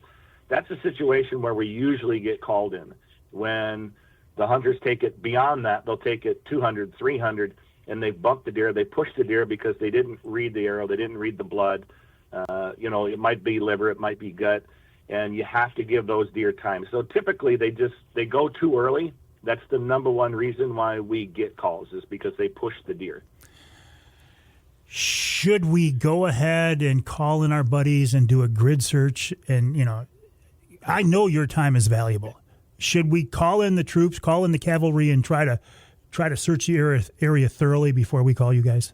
a situation where we usually get called in. When the hunters take it beyond that, they'll take it 200, 300, and they bump the deer, they push the deer because they didn't read the arrow, they didn't read the blood. It might be liver, it might be gut, and you have to give those deer time. So typically they go too early. That's the number one reason why we get calls, is because they push the deer. Should we go ahead and call in our buddies and do a grid search? And, I know your time is valuable. Should we call in the troops, call in the cavalry, and try to search the area thoroughly before we call you guys?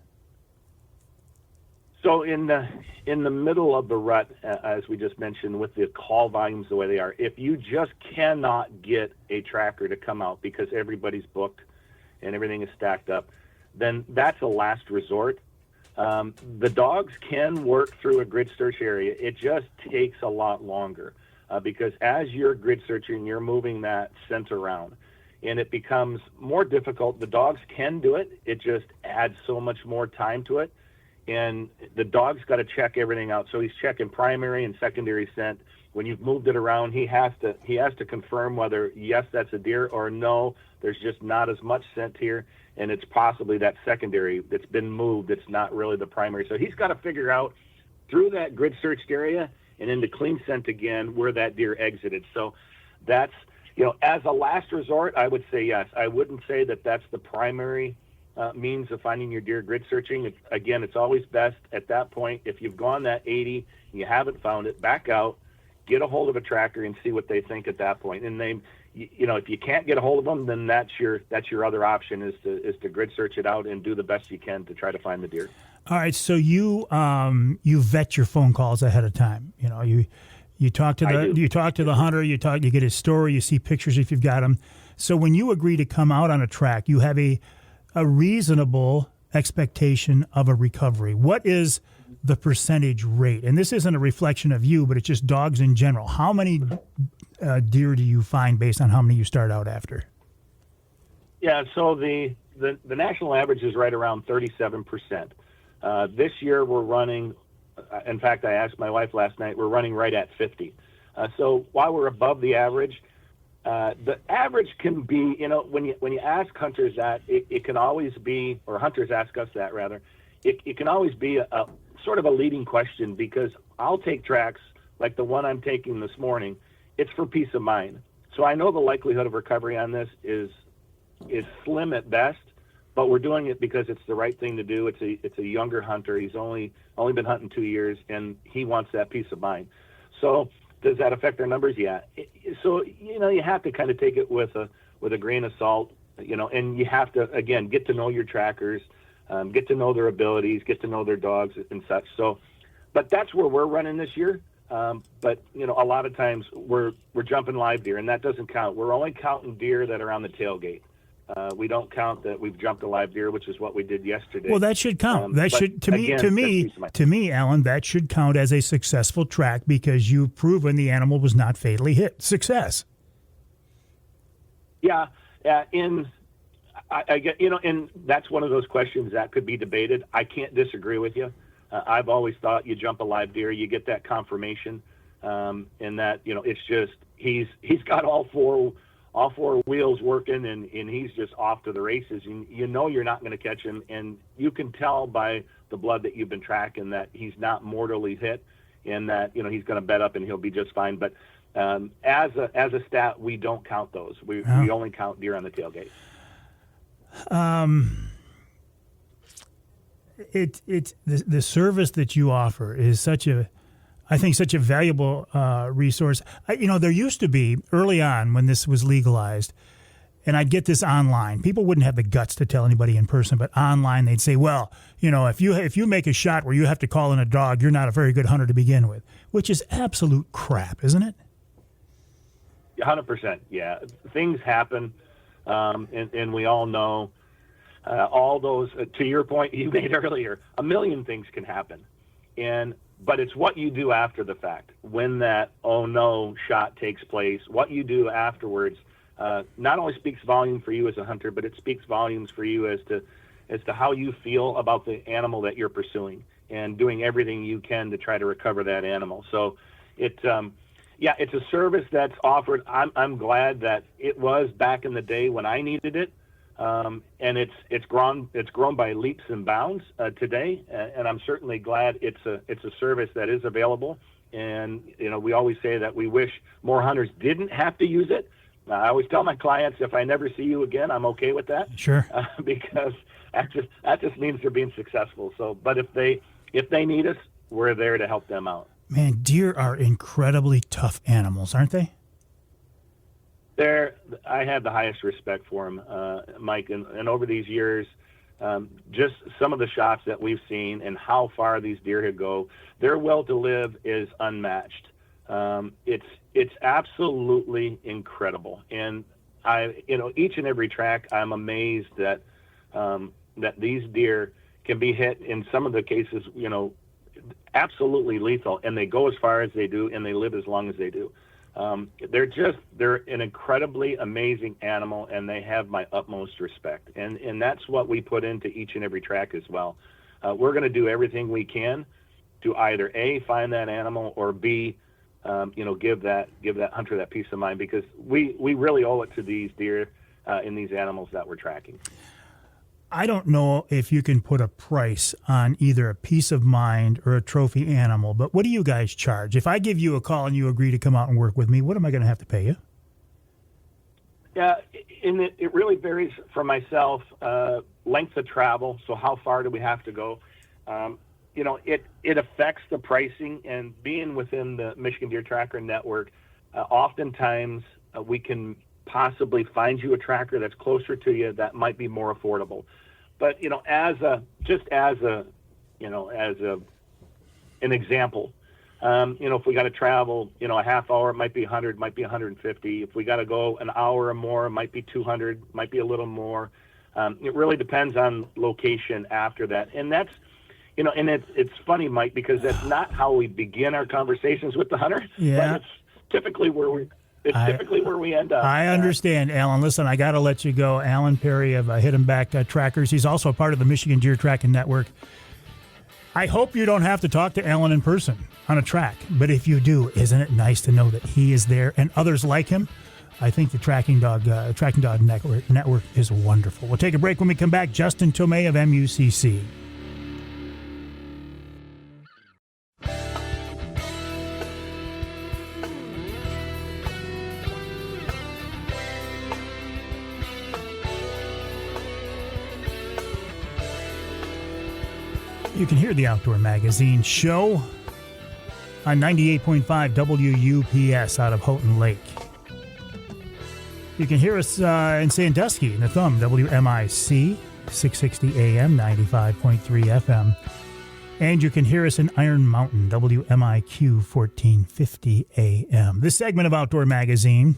So in the middle of the rut, as we just mentioned, with the call volumes the way they are, if you just cannot get a tracker to come out because everybody's booked and everything is stacked up, then that's a last resort. The dogs can work through a grid search area. It just takes a lot longer because as you're grid searching, you're moving that scent around, and it becomes more difficult. The dogs can do it. It just adds so much more time to it. And the dog's got to check everything out. So he's checking primary and secondary scent. When you've moved it around, he has to confirm whether, yes, that's a deer, or no, there's just not as much scent here, and it's possibly that secondary that's been moved. It's not really the primary. So he's got to figure out through that grid searched area and into clean scent again where that deer exited. So that's, as a last resort, I would say yes. I wouldn't say that that's the primary means of finding your deer grid searching. Again, it's always best at that point, if you've gone that 80 and you haven't found it, back out, get a hold of a tracker and see what they think at that point. And if you can't get a hold of them, then that's your other option, is to grid search it out and do the best you can to try to find the deer. All right, so you vet your phone calls ahead of time. You talk to the hunter, you get his story, you see pictures if you've got them. So when you agree to come out on a track, you have a reasonable expectation of a recovery. What is the percentage rate? And this isn't a reflection of you, but it's just dogs in general. How many deer do you find based on how many you start out after? Yeah, so the national average is right around 37%. This year we're running, in fact, I asked my wife last night, we're running right at 50. So while we're above the average, the average can be, when you ask hunters that, it can always be, or hunters ask us that rather, it can always be a sort of a leading question, because I'll take tracks like the one I'm taking this morning. It's for peace of mind. So I know the likelihood of recovery on this is slim at best, but we're doing it because it's the right thing to do. It's a younger hunter. He's only been hunting 2 years, and he wants that peace of mind. So does that affect our numbers? Yeah. So you have to kind of take it with a grain of salt, and you have to, again, get to know your trackers, get to know their abilities, get to know their dogs and such. So, but that's where we're running this year. But a lot of times we're jumping live deer, and that doesn't count. We're only counting deer that are on the tailgate. We don't count that we've jumped a live deer, which is what we did yesterday. Well, that should count. That should, to me, Alan, that should count as a successful track, because you've proven the animal was not fatally hit. Success. Yeah, I get, and that's one of those questions that could be debated. I can't disagree with you. I've always thought you jump a live deer, you get that confirmation, and that it's just he's got all all four wheels working, and he's just off to the races. And you know you're not going to catch him, and you can tell by the blood that you've been tracking that he's not mortally hit, and that he's going to bed up and he'll be just fine. But as a stat, we don't count those. We only count deer on the tailgate. The service that you offer is such a valuable resource. There used to be early on when this was legalized, and I'd get this online. People wouldn't have the guts to tell anybody in person, but online they'd say, well, if you make a shot where you have to call in a dog, you're not a very good hunter to begin with, which is absolute crap, isn't it? 100%. Yeah, things happen, and we all know all those. To your point you made earlier, a million things can happen, but it's what you do after the fact. When that oh no shot takes place, what you do afterwards not only speaks volume for you as a hunter, but it speaks volumes for you as to how you feel about the animal that you're pursuing and doing everything you can to try to recover that animal. So it's a service that's offered. I'm glad that it was back in the day when I needed it. And it's grown by leaps and bounds today, and I'm certainly glad it's a service that is available. And we always say that we wish more hunters didn't have to use it. I always tell my clients, if I never see you again, I'm okay with that. Sure. Because that just means they're being successful. So, but if they need us, we're there to help them out. Man, deer are incredibly tough animals, aren't they? I have the highest respect for them, Mike, and over these years, just some of the shots that we've seen and how far these deer have go, their will to live is unmatched. It's absolutely incredible, and each and every track, I'm amazed that these deer can be hit in some of the cases, absolutely lethal, and they go as far as they do, and they live as long as they do. They're an incredibly amazing animal, and they have my utmost respect. And that's what we put into each and every track as well. We're going to do everything we can to either A, find that animal, or B, give that hunter that peace of mind, because we really owe it to these deer and these animals that we're tracking. I don't know if you can put a price on either a peace of mind or a trophy animal, but what do you guys charge? If I give you a call and you agree to come out and work with me, what am I going to have to pay you? Yeah, and it really varies for myself, length of travel, so how far do we have to go? It affects the pricing, and being within the Michigan Deer Tracker Network, oftentimes we can possibly find you a tracker that's closer to you that might be more affordable. But as an example, if we got to travel a half hour, it might be 100, might be 150. If we got to go an hour or more, it might be 200, might be a little more. It really depends on location after that, and that's and it's funny, Mike, because that's not how we begin our conversations with the hunter. Yeah, but it's typically where we end up. I understand, Alan. Listen, I got to let you go. Alan Perry of Hit 'em Back Trackers. He's also a part of the Michigan Deer Tracking Network. I hope you don't have to talk to Alan in person on a track, but if you do, isn't it nice to know that he is there and others like him? I think the Tracking Dog Network is wonderful. We'll take a break. When we come back, Justin Tomei of MUCC. You can hear the Outdoor Magazine show on 98.5 WUPS out of Houghton Lake. You can hear us in Sandusky in the Thumb, WMIC, 660 AM, 95.3 FM. And you can hear us in Iron Mountain, WMIQ, 1450 AM. This segment of Outdoor Magazine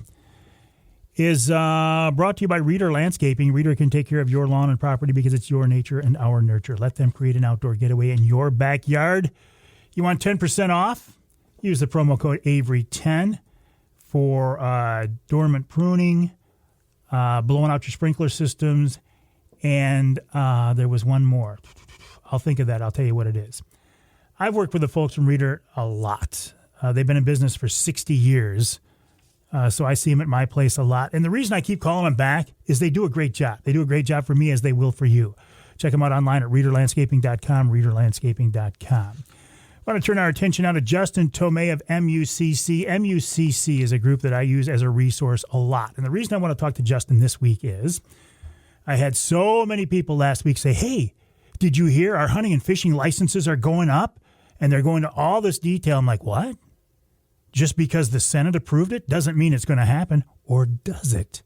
is brought to you by Reader Landscaping. Reader can take care of your lawn and property because it's your nature and our nurture. Let them create an outdoor getaway in your backyard. You want 10% off? Use the promo code Avery10 for dormant pruning, blowing out your sprinkler systems, and there was one more. I'll think of that. I'll tell you what it is. I've worked with the folks from Reader a lot. They've been in business for 60 years. So I see them at my place a lot. And the reason I keep calling them back is they do a great job. They do a great job for me as they will for you. Check them out online at readerlandscaping.com, readerlandscaping.com. I want to turn our attention now to Justin Tomei of MUCC. MUCC is a group that I use as a resource a lot. And the reason I want to talk to Justin this week is I had so many people last week say, hey, did you hear our hunting and fishing licenses are going up? And they're going to all this detail. I'm like, what? Just because the Senate approved it doesn't mean it's going to happen, or does it?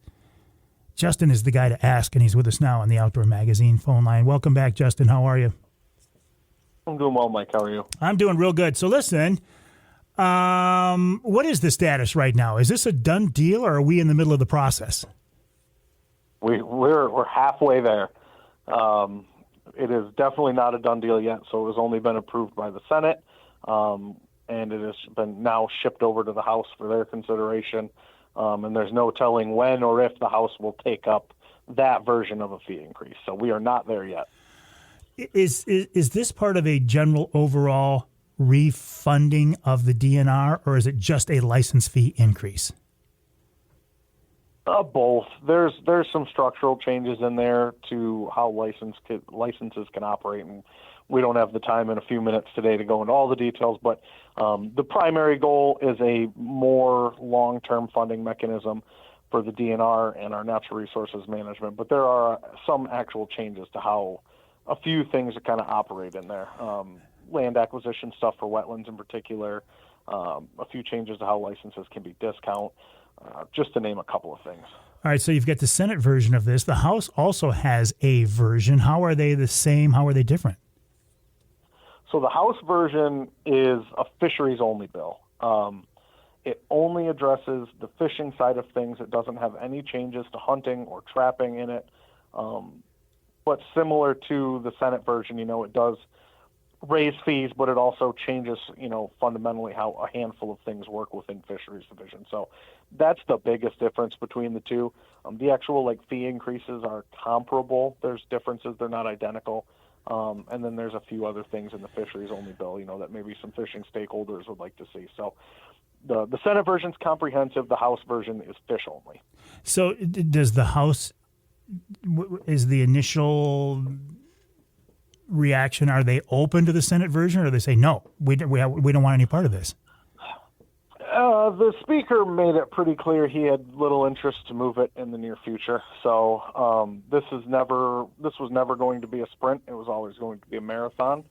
Justin is the guy to ask, and he's with us now on the Outdoor Magazine phone line. Welcome back, Justin. How are you? I'm doing well, Mike. How are you? I'm doing real good. So listen, what is the status right now? Is this a done deal, or are we in the middle of the process? We're halfway there. It is definitely not a done deal yet, so it has only been approved by the Senate, and it has been now shipped over to the House for their consideration. And there's no telling when or if the House will take up that version of a fee increase. So we are not there yet. Is this part of a general overall refunding of the DNR, or is it just a license fee increase? Both. There's some structural changes in there to how licenses can operate, and we don't have the time in a few minutes today to go into all the details, but the primary goal is a more long-term funding mechanism for the DNR and our natural resources management. But there are some actual changes to how a few things that kind of operate in there. Land acquisition stuff for wetlands in particular, a few changes to how licenses can be discounted, just to name a couple of things. All right, so you've got the Senate version of this. The House also has a version. How are they the same? How are they different? So the House version is a fisheries-only bill. It only addresses the fishing side of things. It doesn't have any changes to hunting or trapping in it. But similar to the Senate version, it does raise fees, but it also changes, fundamentally how a handful of things work within fisheries division. So that's the biggest difference between the two. The actual fee increases are comparable. There's differences. They're not identical. And then there's a few other things in the fisheries only bill, that maybe some fishing stakeholders would like to see. So the Senate version is comprehensive. The House version is fish only. So does the House, is the initial reaction, are they open to the Senate version, or they say, no, we don't want any part of this? The speaker made it pretty clear he had little interest to move it in the near future. So this was never going to be a sprint. It was always going to be a marathon.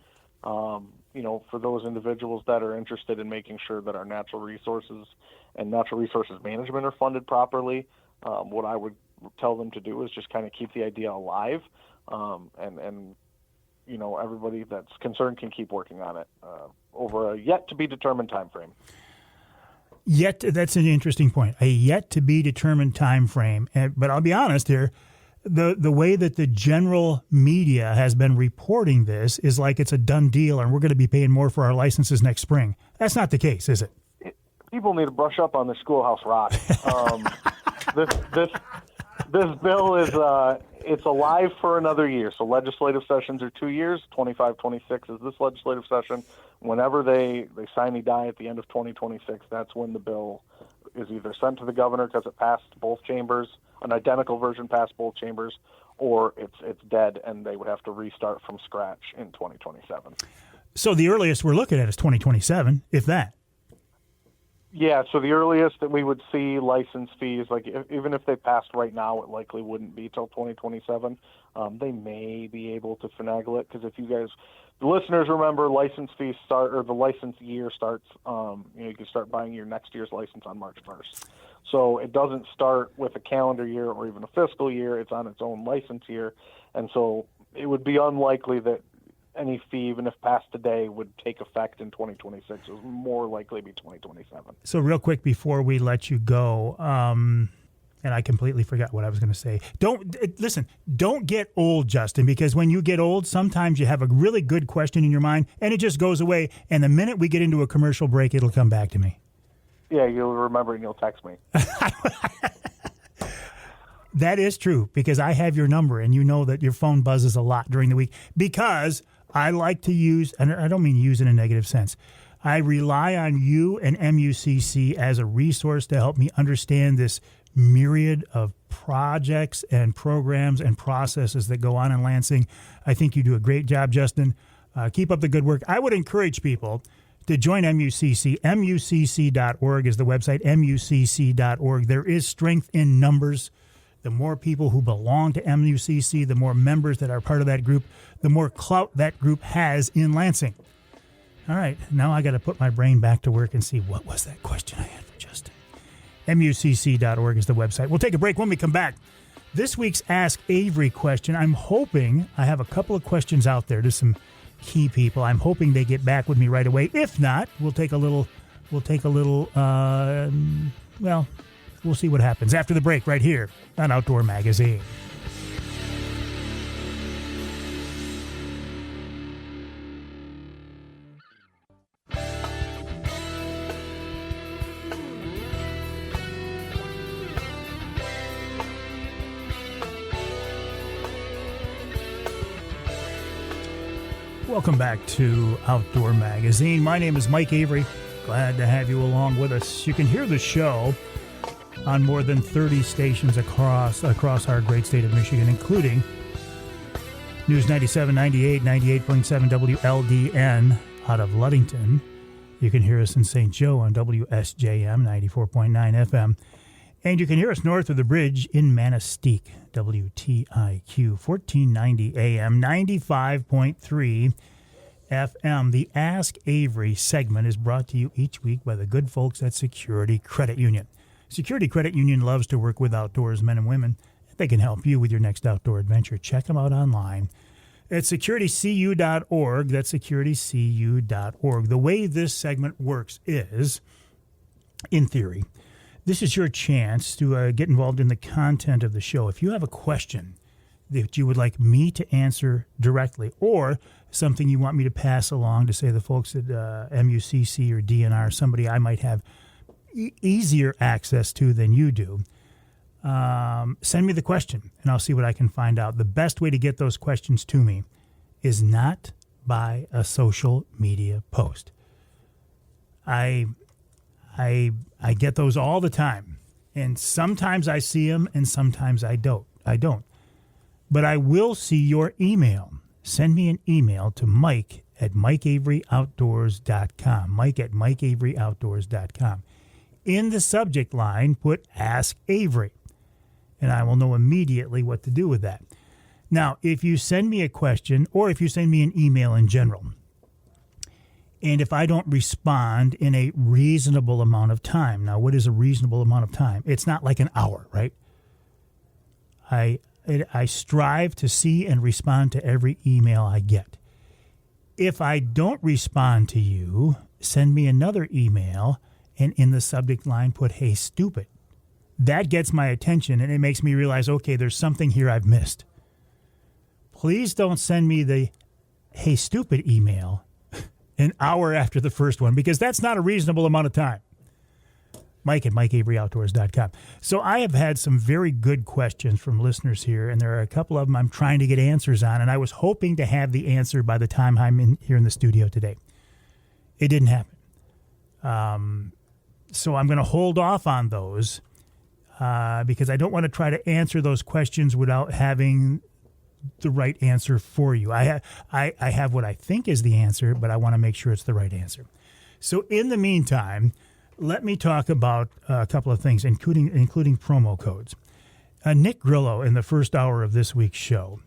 For those individuals that are interested in making sure that our natural resources and natural resources management are funded properly, what I would tell them to do is just kind of keep the idea alive, and everybody that's concerned can keep working on it over a yet to be determined time frame. That's an interesting point. A yet to be determined time frame. But I'll be honest here, the way that the general media has been reporting this is like it's a done deal and we're going to be paying more for our licenses next spring. That's not the case, is it? People need to brush up on their schoolhouse rock. This bill is it's alive for another year. So legislative sessions are 2 years. 25, 26 is this legislative session. Whenever they sine die at the end of 2026, that's when the bill is either sent to the governor because it passed both chambers, an identical version passed both chambers, or it's dead and they would have to restart from scratch in 2027. So the earliest we're looking at is 2027, if that. Yeah, so the earliest that we would see license fees, even if they passed right now, it likely wouldn't be till 2027. They may be able to finagle it because if you guys, the listeners remember, license fees start, or the license year starts, you can start buying your next year's license on March 1st. So it doesn't start with a calendar year or even a fiscal year. It's on its own license year. And so it would be unlikely that any fee, even if passed today, would take effect in 2026. It would more likely be 2027. So real quick before we let you go, and I completely forgot what I was going to say. Don't get old, Justin, because when you get old, sometimes you have a really good question in your mind and it just goes away. And the minute we get into a commercial break, it'll come back to me. Yeah, you'll remember and you'll text me. That is true, because I have your number and you know that your phone buzzes a lot during the week because I like to use, and I don't mean use in a negative sense, I rely on you and MUCC as a resource to help me understand this myriad of projects and programs and processes that go on in Lansing. I think you do a great job, Justin. Keep up the good work. I would encourage people to join MUCC. MUCC.org is the website, MUCC.org. There is strength in numbers. The more people who belong to MUCC, the more members that are part of that group, the more clout that group has in Lansing. All right, now I got to put my brain back to work and see what was that question I had for Justin. MUCC.org is the website. We'll take a break when we come back. This week's Ask Avery question, I'm hoping I have a couple of questions out there to some key people. I'm hoping they get back with me right away. If not, we'll see what happens after the break right here on Outdoor Magazine. Welcome back to Outdoor Magazine. My name is Mike Avery. Glad to have you along with us. You can hear the show on more than 30 stations across our great state of Michigan, including News 97, 98, 98.7 WLDN out of Ludington. You can hear us in St. Joe on WSJM 94.9 FM. And you can hear us north of the bridge in Manistee, WTIQ 1490 AM, 95.3 FM. The Ask Avery segment is brought to you each week by the good folks at Security Credit Union. Security Credit Union loves to work with outdoors men and women. They can help you with your next outdoor adventure. Check them out online at securitycu.org. That's securitycu.org. The way this segment works is, in theory, this is your chance to get involved in the content of the show. If you have a question that you would like me to answer directly, or something you want me to pass along to, say, the folks at MUCC or DNR, somebody I might have easier access to than you do, send me the question, and I'll see what I can find out. The best way to get those questions to me is not by a social media post. I get those all the time, and sometimes I see them, and sometimes I don't. But I will see your email. Send me an email to Mike at MikeAveryOutdoors.com. Mike at MikeAveryOutdoors.com. In the subject line, put Ask Avery, and I will know immediately what to do with that. Now, if you send me a question, or if you send me an email in general, and if I don't respond in a reasonable amount of time. Now, what is a reasonable amount of time? It's not like an hour, right? I strive to see and respond to every email I get. If I don't respond to you, send me another email, and in the subject line put, "Hey, stupid." That gets my attention, and it makes me realize, okay, there's something here I've missed. Please don't send me the "Hey, stupid" email an hour after the first one, because that's not a reasonable amount of time. Mike at MikeAveryOutdoors.com. So I have had some very good questions from listeners here, and there are a couple of them I'm trying to get answers on, and I was hoping to have the answer by the time I'm here in the studio today. It didn't happen. So I'm going to hold off on those because I don't want to try to answer those questions without having the right answer for you. I have what I think is the answer, but I want to make sure it's the right answer. So in the meantime, let me talk about a couple of things, including promo codes. Nick Grillo, in the first hour of this week's show,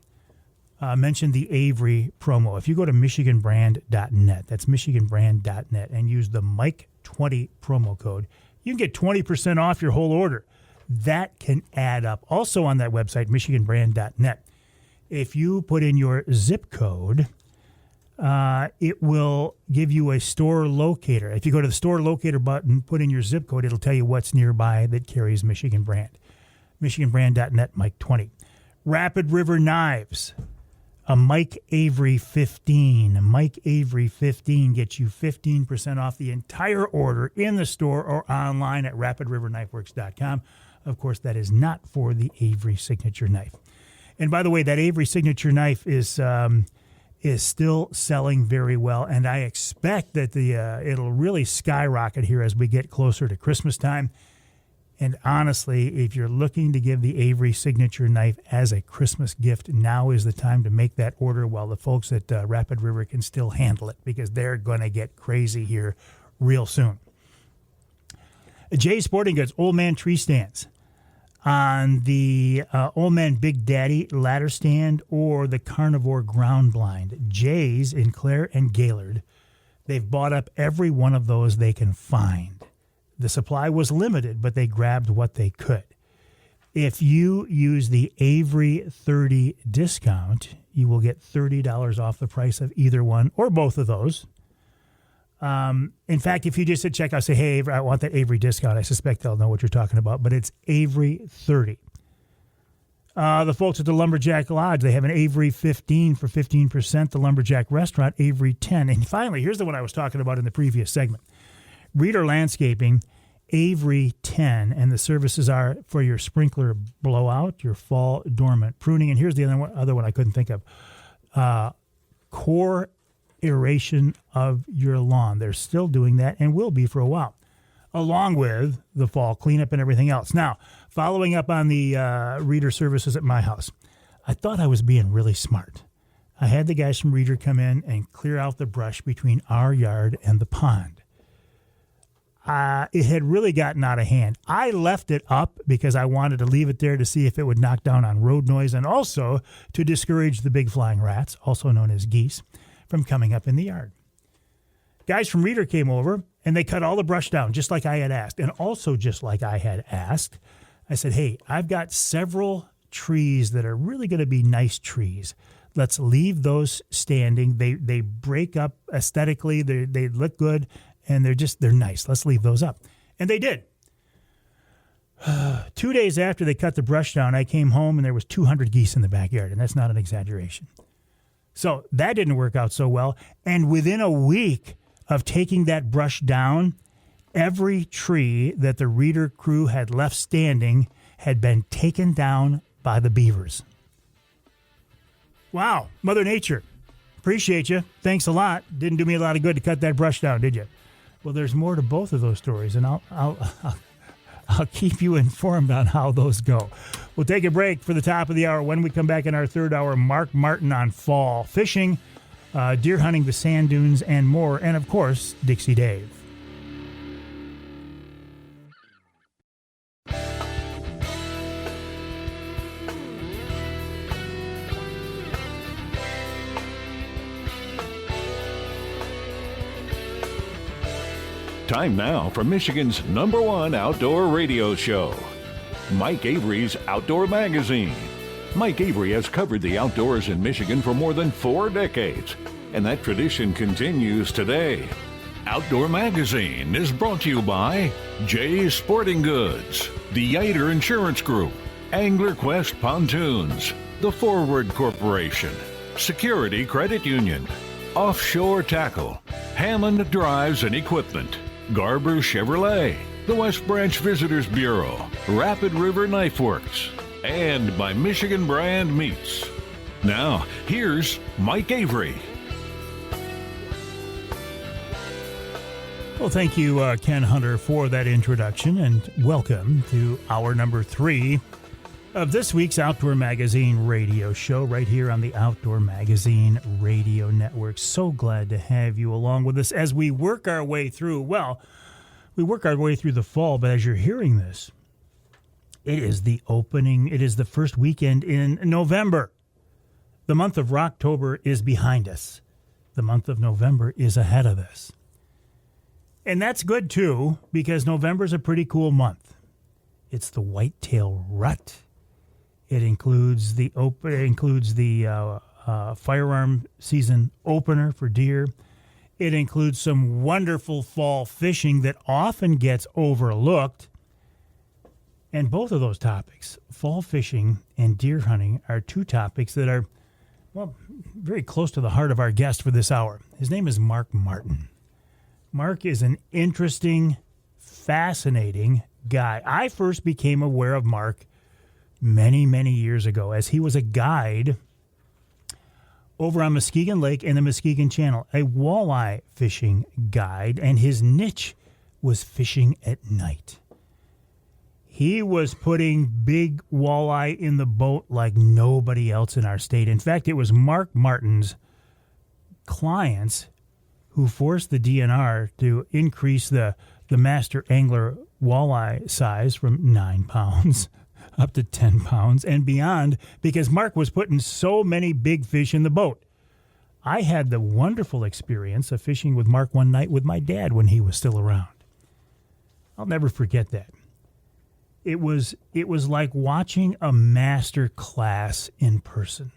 mentioned the Avery promo. If you go to MichiganBrand.net, that's MichiganBrand.net, and use the Mike20 promo code, you can get 20% off your whole order. That can add up. Also on that website, MichiganBrand.net, if you put in your zip code, it will give you a store locator. If you go to the store locator button, put in your zip code, it'll tell you what's nearby that carries Michigan Brand. MichiganBrand.net, Mike20. Rapid River Knives, a Mike Avery 15. Mike Avery 15 gets you 15% off the entire order in the store or online at RapidRiverKnifeWorks.com. Of course, that is not for the Avery signature knife. And by the way, that Avery signature knife is is still selling very well, and I expect that it'll really skyrocket here as we get closer to Christmas time. And honestly, if you're looking to give the Avery signature knife as a Christmas gift, now is the time to make that order while the folks at Rapid River can still handle it, because they're going to get crazy here real soon. Jay's Sporting Goods Old Man Tree Stands on the Old Man Big Daddy ladder stand or the Carnivore ground blind. Jay's in Clare and Gaylord. They've bought up every one of those they can find. The supply was limited, but they grabbed what they could. If you use the Avery 30 discount, you will get $30 off the price of either one or both of those. In fact, if you just hit checkout, say, hey, Avery, I want that Avery discount, I suspect they'll know what you're talking about, but it's Avery 30. The folks at the Lumberjack Lodge, they have an Avery 15 for 15%. The Lumberjack Restaurant, Avery 10. And finally, here's the one I was talking about in the previous segment. Reader Landscaping, Avery 10, and the services are for your sprinkler blowout, your fall dormant pruning, and here's the other one I couldn't think of, core aeration of your lawn. They're still doing that and will be for a while, along with the fall cleanup and everything else. Now, following up on the Reader services at my house, I thought I was being really smart. I had the guys from Reader come in and clear out the brush between our yard and the pond. It had really gotten out of hand. I left it up because I wanted to leave it there to see if it would knock down on road noise and also to discourage the big flying rats, also known as geese, from coming up in the yard. Guys from Reader came over and they cut all the brush down just like I had asked. And also just like I had asked, I said, hey, I've got several trees that are really going to be nice trees. Let's leave those standing. They break up aesthetically. They look good. And they're nice. Let's leave those up. And they did. 2 days after they cut the brush down, I came home and there was 200 geese in the backyard. And that's not an exaggeration. So that didn't work out so well. And within a week of taking that brush down, every tree that the Reader crew had left standing had been taken down by the beavers. Wow. Mother Nature. Appreciate you. Thanks a lot. Didn't do me a lot of good to cut that brush down, did you? Well, there's more to both of those stories, and I'll keep you informed on how those go. We'll take a break for the top of the hour. When we come back in our third hour, Mark Martin on fall fishing, deer hunting, the sand dunes, and more. And, of course, Dixie Dave. Time now for Michigan's #1 outdoor radio show, Mike Avery's Outdoor Magazine. Mike Avery has covered the outdoors in Michigan for more than 4 decades, and that tradition continues today. Outdoor Magazine is brought to you by Jay's Sporting Goods, the Yater Insurance Group, Angler Quest Pontoons, the Forward Corporation, Security Credit Union, Offshore Tackle, Hammond Drives and Equipment, Garber Chevrolet, the West Branch Visitors Bureau, Rapid River Knife Works, and by Michigan Brand Meats. Now, here's Mike Avery. Well, thank you, Ken Hunter, for that introduction, and welcome to hour number 3 of this week's Outdoor Magazine radio show right here on the Outdoor Magazine Radio Network. So glad to have you along with us as we work our way through, the fall, but as you're hearing this, it is the first weekend in November. The month of Rocktober is behind us. The month of November is ahead of us. And that's good, too, because November's a pretty cool month. It's the whitetail rut. It includes the firearm season opener for deer. It includes some wonderful fall fishing that often gets overlooked. And both of those topics, fall fishing and deer hunting, are 2 topics that are, well, very close to the heart of our guest for this hour. His name is Mark Martin. Mark is an interesting, fascinating guy. I first became aware of Mark many, many years ago as he was a guide over on Muskegon Lake and the Muskegon Channel, a walleye fishing guide, and his niche was fishing at night. He was putting big walleye in the boat like nobody else in our state. In fact, it was Mark Martin's clients who forced the DNR to increase the master angler walleye size from 9 pounds up to 10 pounds and beyond, because Mark was putting so many big fish in the boat. I had the wonderful experience of fishing with Mark one night with my dad when he was still around. I'll never forget that. It was like watching a master class in person.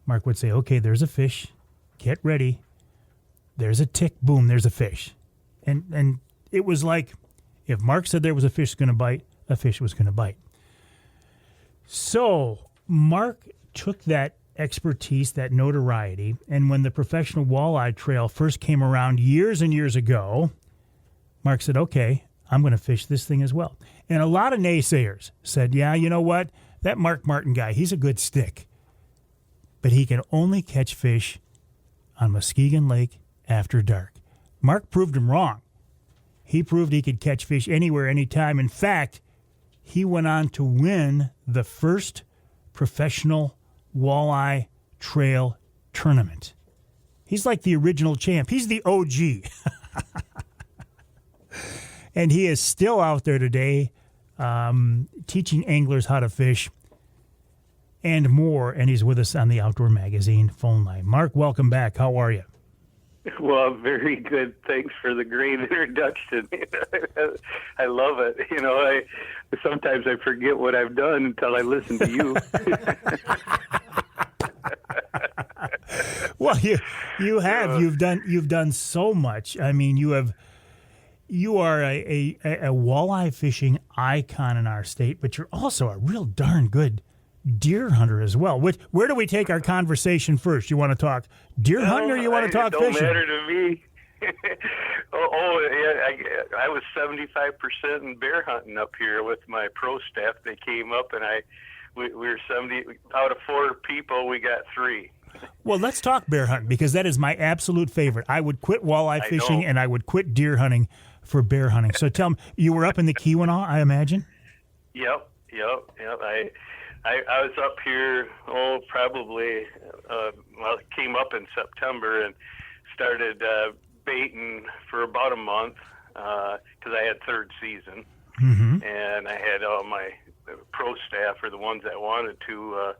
Mark would say, okay, there's a fish. Get ready. There's a tick. Boom, there's a fish. And it was like if Mark said there was a fish going to bite, a fish was going to bite. So Mark took that expertise, that notoriety, and when the professional walleye trail first came around years and years ago, Mark said, okay, I'm going to fish this thing as well. And a lot of naysayers said, yeah, you know what? That Mark Martin guy, he's a good stick. But he can only catch fish on Muskegon Lake after dark. Mark proved him wrong. He proved he could catch fish anywhere, anytime. In fact, he went on to win the first professional walleye trail tournament. He's like the original champ. He's the OG. And he is still out there today teaching anglers how to fish and more. And he's with us on the Outdoor Magazine phone line. Mark, welcome back. How are you? Well, very good. Thanks for the great introduction. I love it. You know, sometimes I forget what I've done until I listen to you. Well, you have. You've done so much. I mean, you are a walleye fishing icon in our state, but you're also a real darn good deer hunter as well. Where do we take our conversation first? You want to talk deer hunting or you want to talk fishing? It don't matter to me. I was 75% in bear hunting up here with my pro staff. They came up and we were 70 out of 4 people. We got 3. Well, let's talk bear hunting because that is my absolute favorite. I would quit walleye fishing and I would quit deer hunting for bear hunting. So tell me, you were up in the Kietzman, I imagine? Yep. I was up here, probably, it came up in September and started baiting for about a month because I had third season. Mm-hmm. And I had all my pro staff, or the ones that wanted to,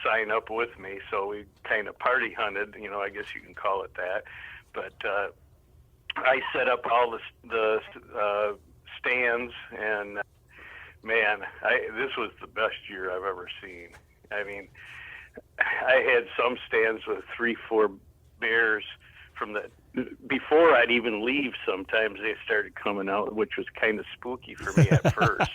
sign up with me. So we kind of party hunted, I guess you can call it that. But I set up all the stands and... Man, this was the best year I've ever seen. I mean, I had some stands with 3-4 bears before I'd even leave. Sometimes they started coming out, which was kind of spooky for me at first.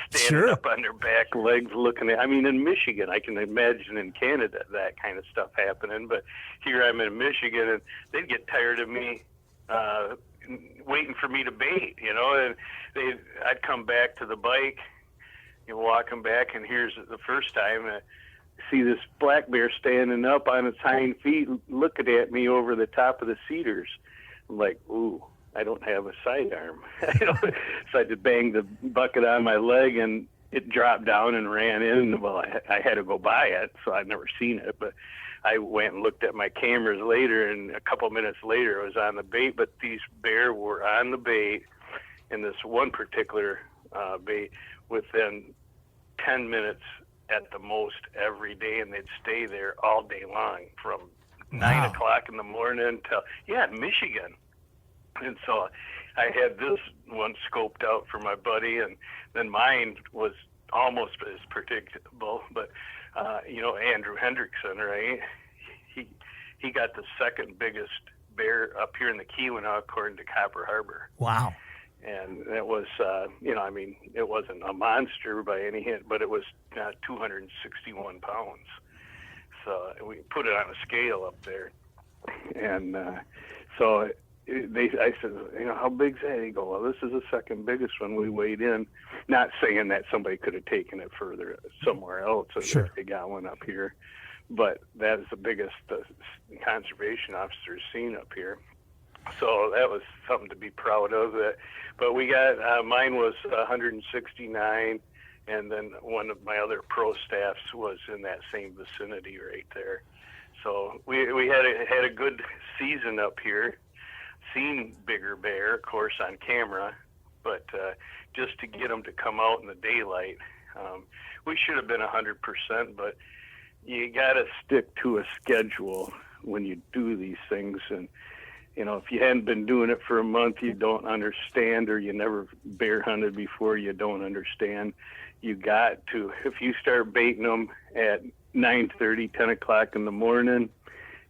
Standing up on their back legs, looking at. I mean, in Michigan, I can imagine in Canada that kind of stuff happening, but here I'm in Michigan, and they'd get tired of me. Waiting for me to bait, and I'd come back to the bike, walking back, and here's the first time I see this black bear standing up on its hind feet, looking at me over the top of the cedars. I'm like, ooh, I don't have a sidearm. So I just banged the bucket on my leg, and it dropped down and ran in. Well, I had to go by it, so I'd never seen it, but I went and looked at my cameras later, and a couple minutes later it was on the bait, but these bear were on the bait in this one particular bait within 10 minutes at the most every day, and they'd stay there all day long from 9 o'clock in the morning till, Michigan. And so I had this one scoped out for my buddy, and then mine was almost as predictable, but Andrew Hendrickson, right? He got the second biggest bear up here in the Kietzman, according to Copper Harbor. Wow. And it was, it wasn't a monster by any hint, but it was 261 pounds. So we put it on a scale up there. And so I said, how big's that? He go, well, this is the second biggest one. We weighed in, not saying that somebody could have taken it further somewhere else if they got one up here. but that is the biggest conservation officer's seen up here. So that was something to be proud of. But we got, mine was 169, and then one of my other pro staffs was in that same vicinity right there. So we had a good season up here. Seen bigger bear, of course, on camera, but just to get them to come out in the daylight, we should have been 100%, but you got to stick to a schedule when you do these things. And, if you hadn't been doing it for a month, you don't understand, or you never bear hunted before, you don't understand. You got to, if you start baiting them at 9:30, 10 o'clock in the morning,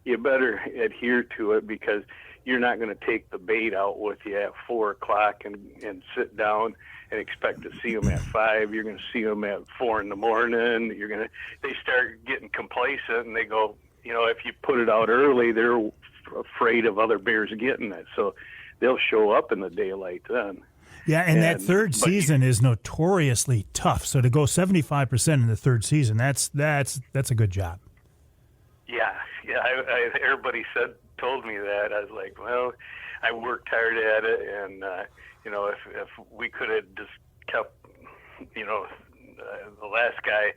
you better adhere to it, because you're not going to take the bait out with you at 4 o'clock and sit down and expect to see them at 5. You're going to see them at 4 in the morning. They start getting complacent, and they go, if you put it out early, they're afraid of other bears getting it. So they'll show up in the daylight then. Yeah, and that third season is notoriously tough. So to go 75% in the third season, that's a good job. Yeah. Everybody told me that. I was like, well, I worked hard at it, and if we could have just kept, the last guy,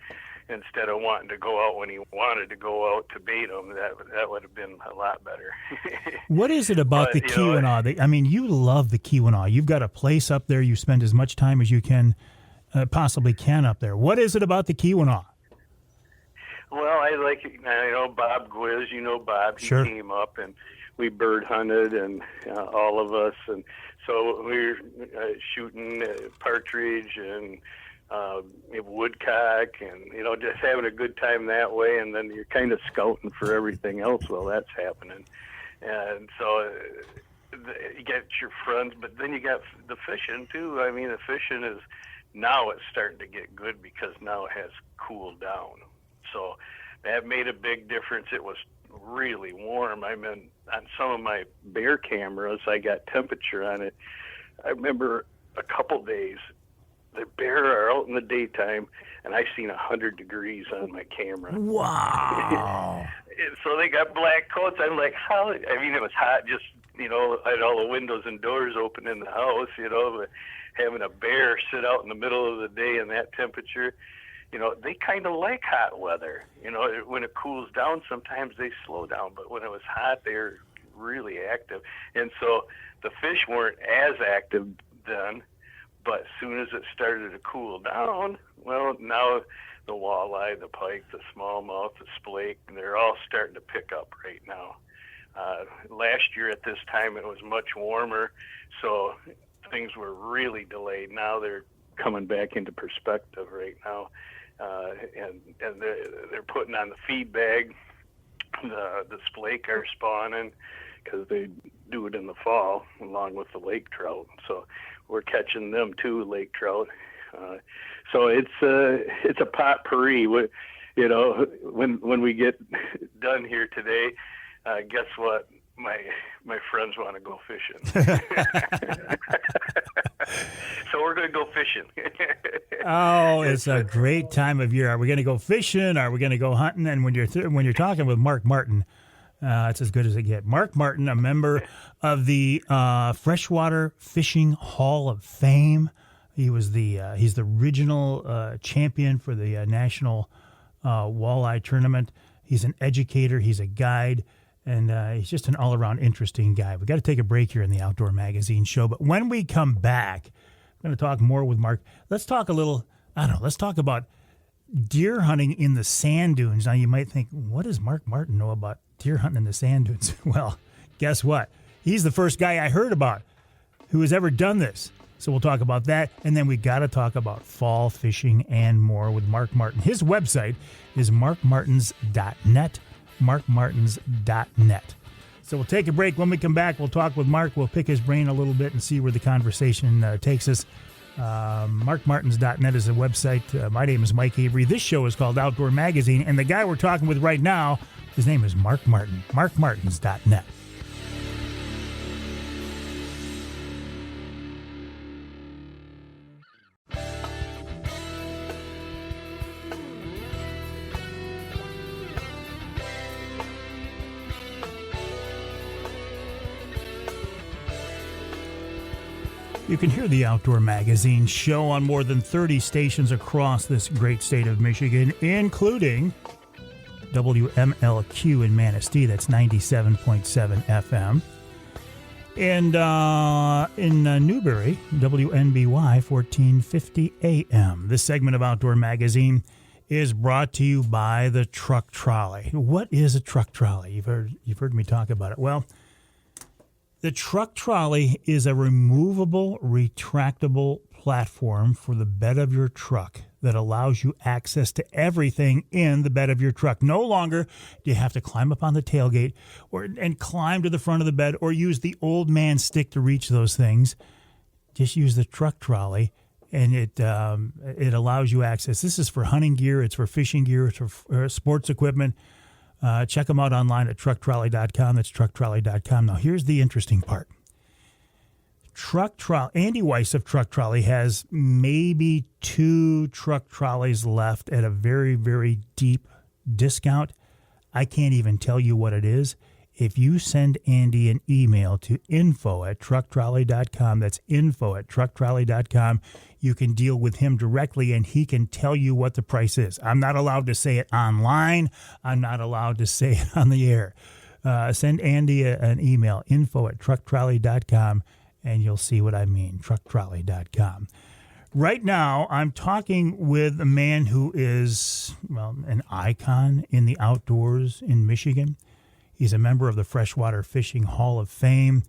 instead of wanting to go out when he wanted to go out to bait them, that would have been a lot better. What is it about the Kietzman? You love the Kietzman. You've got a place up there. You spend as much time as you can possibly can up there. What is it about the Kietzman? Well, I like, Bob Gwiz, Bob, he Sure. came up and we bird hunted, and all of us. And so we were shooting partridge and woodcock, and, just having a good time that way. And then you're kind of scouting for everything else while that's happening. And so you get your friends, but then you got the fishing too. The fishing is, now it's starting to get good because now it has cooled down. So that made a big difference. It was really warm. On some of my bear cameras, I got temperature on it. I remember a couple days, the bear are out in the daytime, and I seen 100 degrees on my camera. Wow. So they got black coats. I'm like, how? It was hot. Just, I had all the windows and doors open in the house, but having a bear sit out in the middle of the day in that temperature, they kind of like hot weather. When it cools down, sometimes they slow down, but when it was hot, they're really active. And so the fish weren't as active then, but as soon as it started to cool down, well, now the walleye, the pike, the smallmouth, the splake, they're all starting to pick up right now. Last year at this time, it was much warmer, so things were really delayed. Now they're coming back into perspective right now. And they're putting on the feed bag. The splake are spawning because they do it in the fall along with the lake trout. So we're catching them too, lake trout. So it's a potpourri. When we get done here today, guess what? My friends want to go fishing. So we're going to go fishing. Oh, it's a great time of year. Are we going to go fishing? Are we going to go hunting? And when you're talking with Mark Martin, it's as good as it gets. Mark Martin, a member of the Freshwater Fishing Hall of Fame. He's the original champion for the National Walleye Tournament. He's an educator. He's a guide. And he's just an all-around interesting guy. We've got to take a break here in the Outdoor Magazine show. But when we come back, we're going to talk more with Mark. Let's talk about deer hunting in the sand dunes. Now, you might think, what does Mark Martin know about deer hunting in the sand dunes? Well, guess what? He's the first guy I heard about who has ever done this. So we'll talk about that. And then we got to talk about fall fishing and more with Mark Martin. His website is markmartins.net. markmartins.net. So we'll take a break. When we come back, we'll talk with Mark. We'll pick his brain a little bit and see where the conversation takes us. Markmartins.net is the website. My name is Mike Avery. This show is called Outdoor Magazine, and the guy we're talking with right now, his name is Mark Martin. Markmartins.net. You can hear the Outdoor Magazine show on more than 30 stations across this great state of Michigan, including WMLQ in Manistee, that's 97.7 FM. And in Newberry, WNBY 1450 AM. This segment of Outdoor Magazine is brought to you by the truck trolley. What is a truck trolley? You've heard me talk about it. Well, the truck trolley is a removable, retractable platform for the bed of your truck that allows you access to everything in the bed of your truck. No longer do you have to climb up on the tailgate and climb to the front of the bed or use the old man stick to reach those things. Just use the truck trolley, and it allows you access. This is for hunting gear. It's for fishing gear. It's for sports equipment. Check them out online at trucktrolley.com. That's trucktrolley.com. Now, here's the interesting part. Andy Weiss of Truck Trolley has maybe 2 truck trolleys left at a very, very deep discount. I can't even tell you what it is. If you send Andy an email to info@trucktrolley.com, that's info@trucktrolley.com, you can deal with him directly and he can tell you what the price is. I'm not allowed to say it online. I'm not allowed to say it on the air. Send Andy an email, info@trucktrolley.com, and you'll see what I mean, trucktrolley.com. Right now, I'm talking with a man who is, well, an icon in the outdoors in Michigan. He's a member of the Freshwater Fishing Hall of Fame.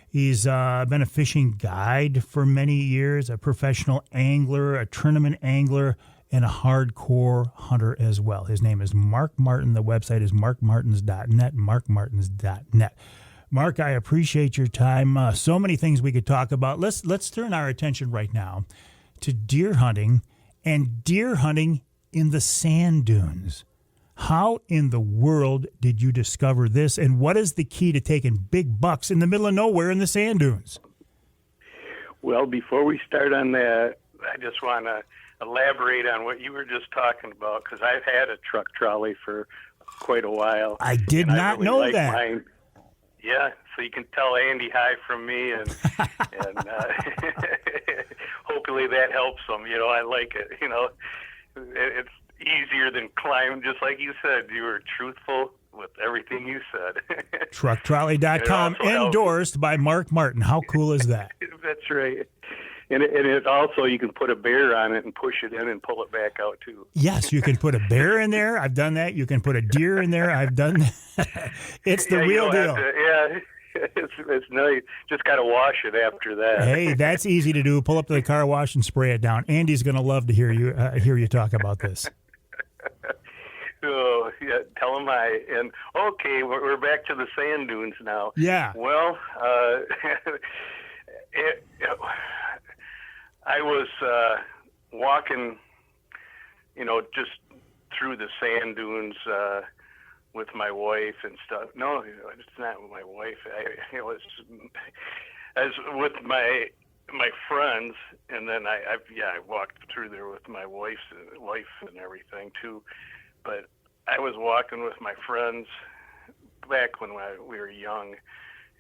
He's been a fishing guide for many years, a professional angler, a tournament angler, and a hardcore hunter as well. His name is Mark Martin. The website is markmartins.net, markmartins.net. Mark, I appreciate your time. So many things we could talk about. Let's turn our attention right now to deer hunting and deer hunting in the sand dunes. How in the world did you discover this, and what is the key to taking big bucks in the middle of nowhere in the sand dunes? Well, before we start on that, I just want to elaborate on what you were just talking about, because I've had a truck trolley for quite a while. I did not know that. Mine. Yeah, so you can tell Andy hi from me, and hopefully that helps him. You know, I like it. You know, it's easier than climbing. Just like you said, you were truthful with everything you said. Trucktrolley.com, endorsed by Mark Martin. How cool is that? That's right. And it also, you can put a bear on it and push it in and pull it back out, too. Yes, you can put a bear in there. I've done that. You can put a deer in there. I've done that. It's the real deal. It's nice. Just got to wash it after that. Hey, that's easy to do. Pull up to the car wash and spray it down. Andy's going to love to hear you talk about this. Oh, yeah, tell him hi. And, okay, we're back to the sand dunes now. Yeah. Well, I was walking, just through the sand dunes with my wife and stuff. No, it's not with my wife. I was with my friends, and then I walked through there with my wife and everything too. But I was walking with my friends back when we were young,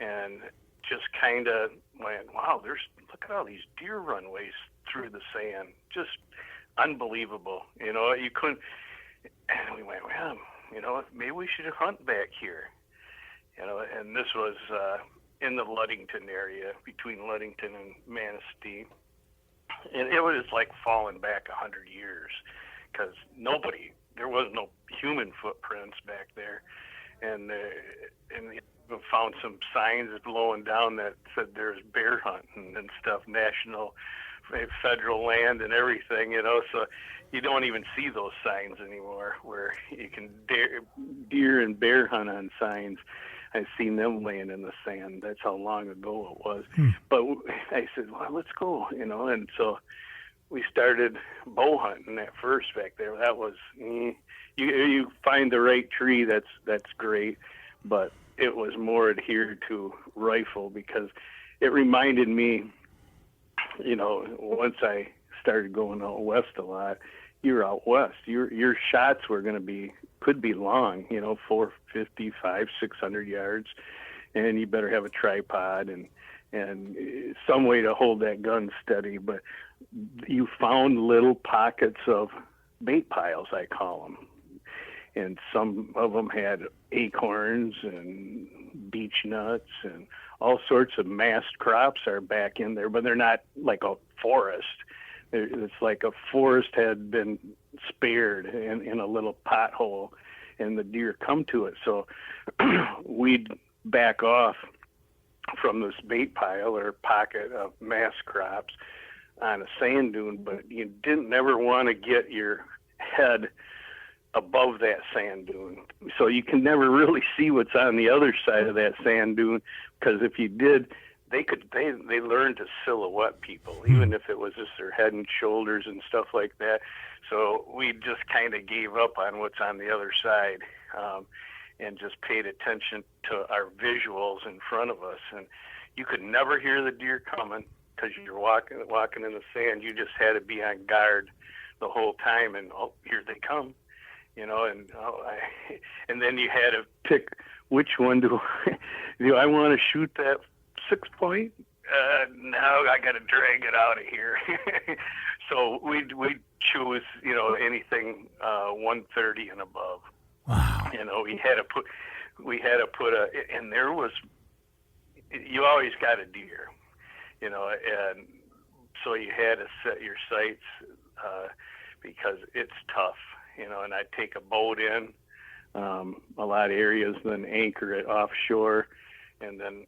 and just kind of went, wow, look at all these deer runways through the sand. Just unbelievable. You couldn't, and we went, well, maybe we should hunt back here. And this was in the Ludington area, between Ludington and Manistee. And it was like falling back 100 years, because there was no human footprints back there. And we found some signs blowing down that said there's bear hunting and stuff, national, federal land and everything, so you don't even see those signs anymore where you can deer and bear hunt on signs. I've seen them laying in the sand. That's how long ago it was. But I said, well, let's go, and so we started bow hunting at first back there. That was, you find the right tree, that's great, but it was more adhered to rifle, because it reminded me, once I started going out west a lot, you're out west. Your shots were could be long, 450, 500, 600 yards, and you better have a tripod and and some way to hold that gun steady. But you found little pockets of bait piles, I call them. And some of them had acorns and beech nuts and all sorts of mast crops are back in there, but they're not like a forest. It's like a forest had been spared in a little pothole, and the deer come to it. So we'd back off from this bait pile or pocket of mast crops on a sand dune, but you never want to get your head above that sand dune, so you can never really see what's on the other side of that sand dune, because if you did, they learned to silhouette people, even if it was just their head and shoulders and stuff like that. So we just kind of gave up on what's on the other side, and just paid attention to our visuals in front of us. And you could never hear the deer coming because you're walking in the sand. You just had to be on guard the whole time, and here they come. And then you had to pick which one do I want to shoot that 6-point? No, I got to drag it out of here. So we choose, anything 130 and above. Wow. We had to put and there was, you always got a deer, and so you had to set your sights because it's tough. And I'd take a boat in a lot of areas, then anchor it offshore, and then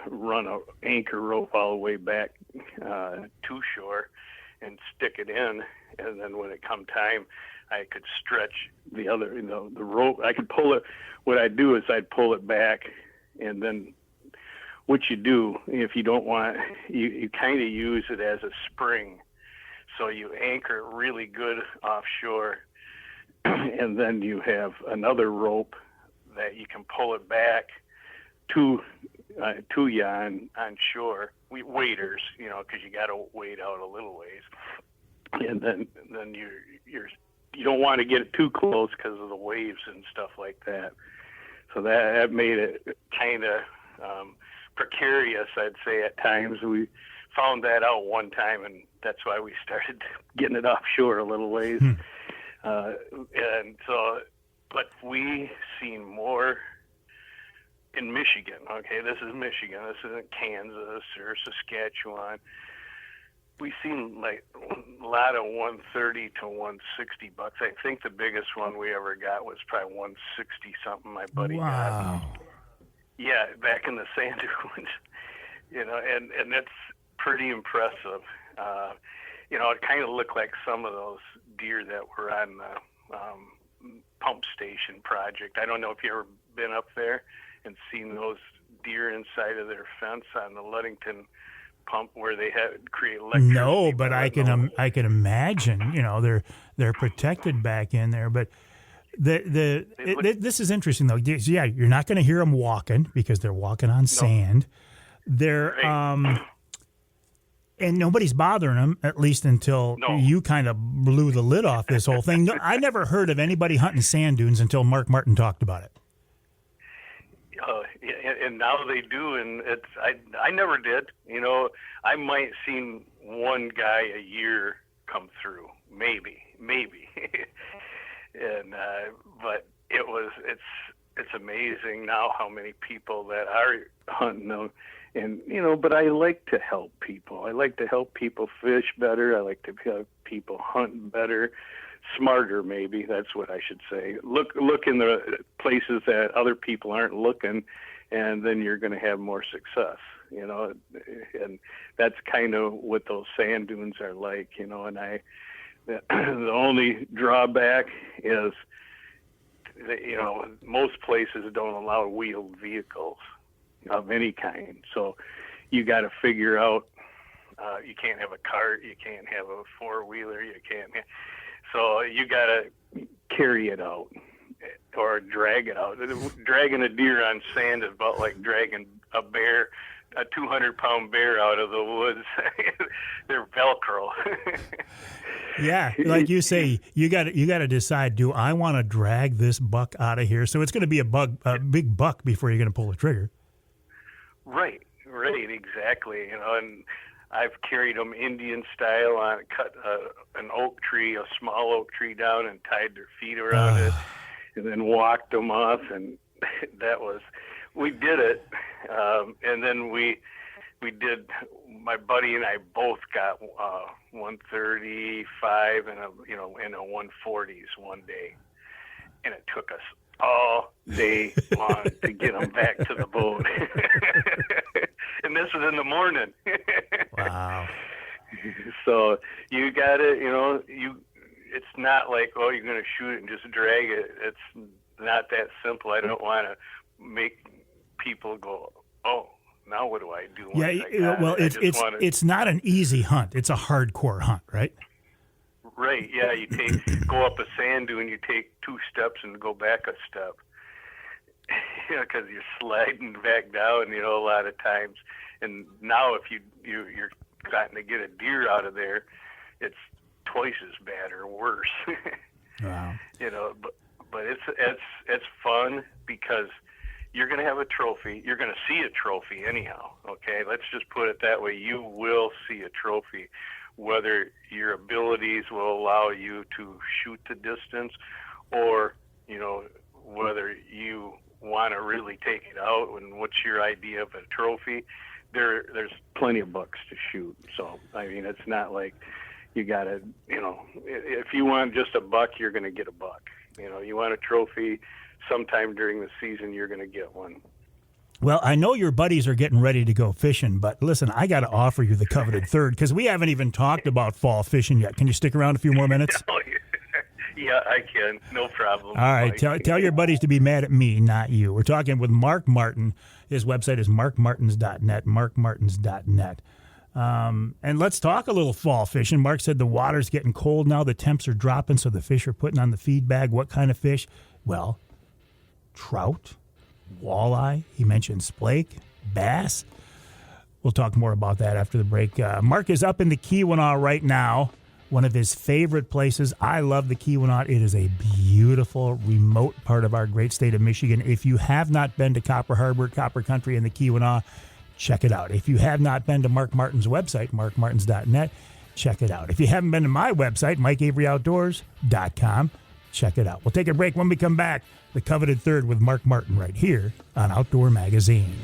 run a anchor rope all the way back to shore and stick it in. And then when it come time, I could stretch the other, the rope. I could pull it. What I'd do is I'd pull it back, and then what you do if you don't want, you kind of use it as a spring. So you anchor it really good offshore, and then you have another rope that you can pull it back to you on shore. Waders, because you got to wade out a little ways, and then you don't want to get it too close because of the waves and stuff like that. So that made it kind of precarious, I'd say, at times. We found that out one time, and that's why we started getting it offshore a little ways. And so, but we seen more in Michigan. Okay, this is Michigan. This isn't Kansas or Saskatchewan. We seen like a lot of 130 to 160 bucks. I think the biggest one we ever got was probably 160 something. My buddy got. Yeah, back in the sand dunes. And that's pretty impressive. It kind of looked like some of those deer that were on the pump station project. I don't know if you ever been up there and seen those deer inside of their fence on the Ludington pump where they had create electricity. No, but I can imagine. They're protected back in there. But this is interesting though. Yeah, you're not going to hear them walking because they're walking on sand. They're and nobody's bothering them, at least until you kind of blew the lid off this whole thing. I never heard of anybody hunting sand dunes until Mark Martin talked about it. And now they do, and I never did. I might seen one guy a year come through, maybe, and but it's amazing now how many people that are hunting them. And, but I like to help people. I like to help people fish better. I like to help people hunt better, smarter maybe. That's what I should say. Look in the places that other people aren't looking, and then you're going to have more success, And that's kind of what those sand dunes are like, And the only drawback is that, most places don't allow wheeled vehicles of any kind. So you got to figure out, you can't have a cart, you can't have a four-wheeler, so you got to carry it out or drag it out. Dragging a deer on sand is about like dragging a 200-pound bear out of the woods. They're Velcro. Yeah, like you say, you got to decide, do I want to drag this buck out of here? So it's going to be a big buck before you're going to pull the trigger. Right. Right, exactly. And I've carried them Indian style on, cut an oak tree, a small oak tree down, and tied their feet around it, and then walked them off. And we did it. And then we did. My buddy and I both got 135 and a 140s one day, and it took us all day long to get them back to the boat. And this was in the morning. Wow. So you got it, it's not like, oh, you're going to shoot it and just drag it. It's not that simple. I don't want to make people go, oh, now what do I do? Yeah, well, it's not an easy hunt. It's a hardcore hunt, right? Right, yeah. You go up a sand dune, you take 2 steps and go back a step. Because you're sliding back down, a lot of times. And now if you're starting to get a deer out of there, it's twice as bad or worse. Wow. But it's fun because you're going to have a trophy. You're going to see a trophy anyhow, okay? Let's just put it that way. You will see a trophy, whether your abilities will allow you to shoot the distance or, whether you want to really take it out and what's your idea of a trophy. There's plenty of bucks to shoot. So, it's not like you got to, if you want just a buck, you're going to get a buck. You want a trophy, sometime during the season, you're going to get one. Well, I know your buddies are getting ready to go fishing, but listen, I got to offer you the coveted third because we haven't even talked about fall fishing yet. Can you stick around a few more minutes? Yeah, I can. No problem. All right. Tell your buddies to be mad at me, not you. We're talking with Mark Martin. His website is markmartins.net, markmartins.net. And let's talk a little fall fishing. Mark said the water's getting cold now. The temps are dropping, so the fish are putting on the feed bag. What kind of fish? Well, trout, walleye. He mentioned splake, bass. We'll talk more about that after the break. Mark is up in the Keweenaw right now, one of his favorite places. I love the Keweenaw. It is a beautiful, remote part of our great state of Michigan. If you have not been to Copper Harbor, Copper Country, and the Keweenaw, check it out. If you have not been to Mark Martin's website, markmartins.net, check it out. If you haven't been to my website, MikeAveryOutdoors.com, check it out. We'll take a break. When we come back, the coveted third with Mark Martin right here on Outdoor Magazine.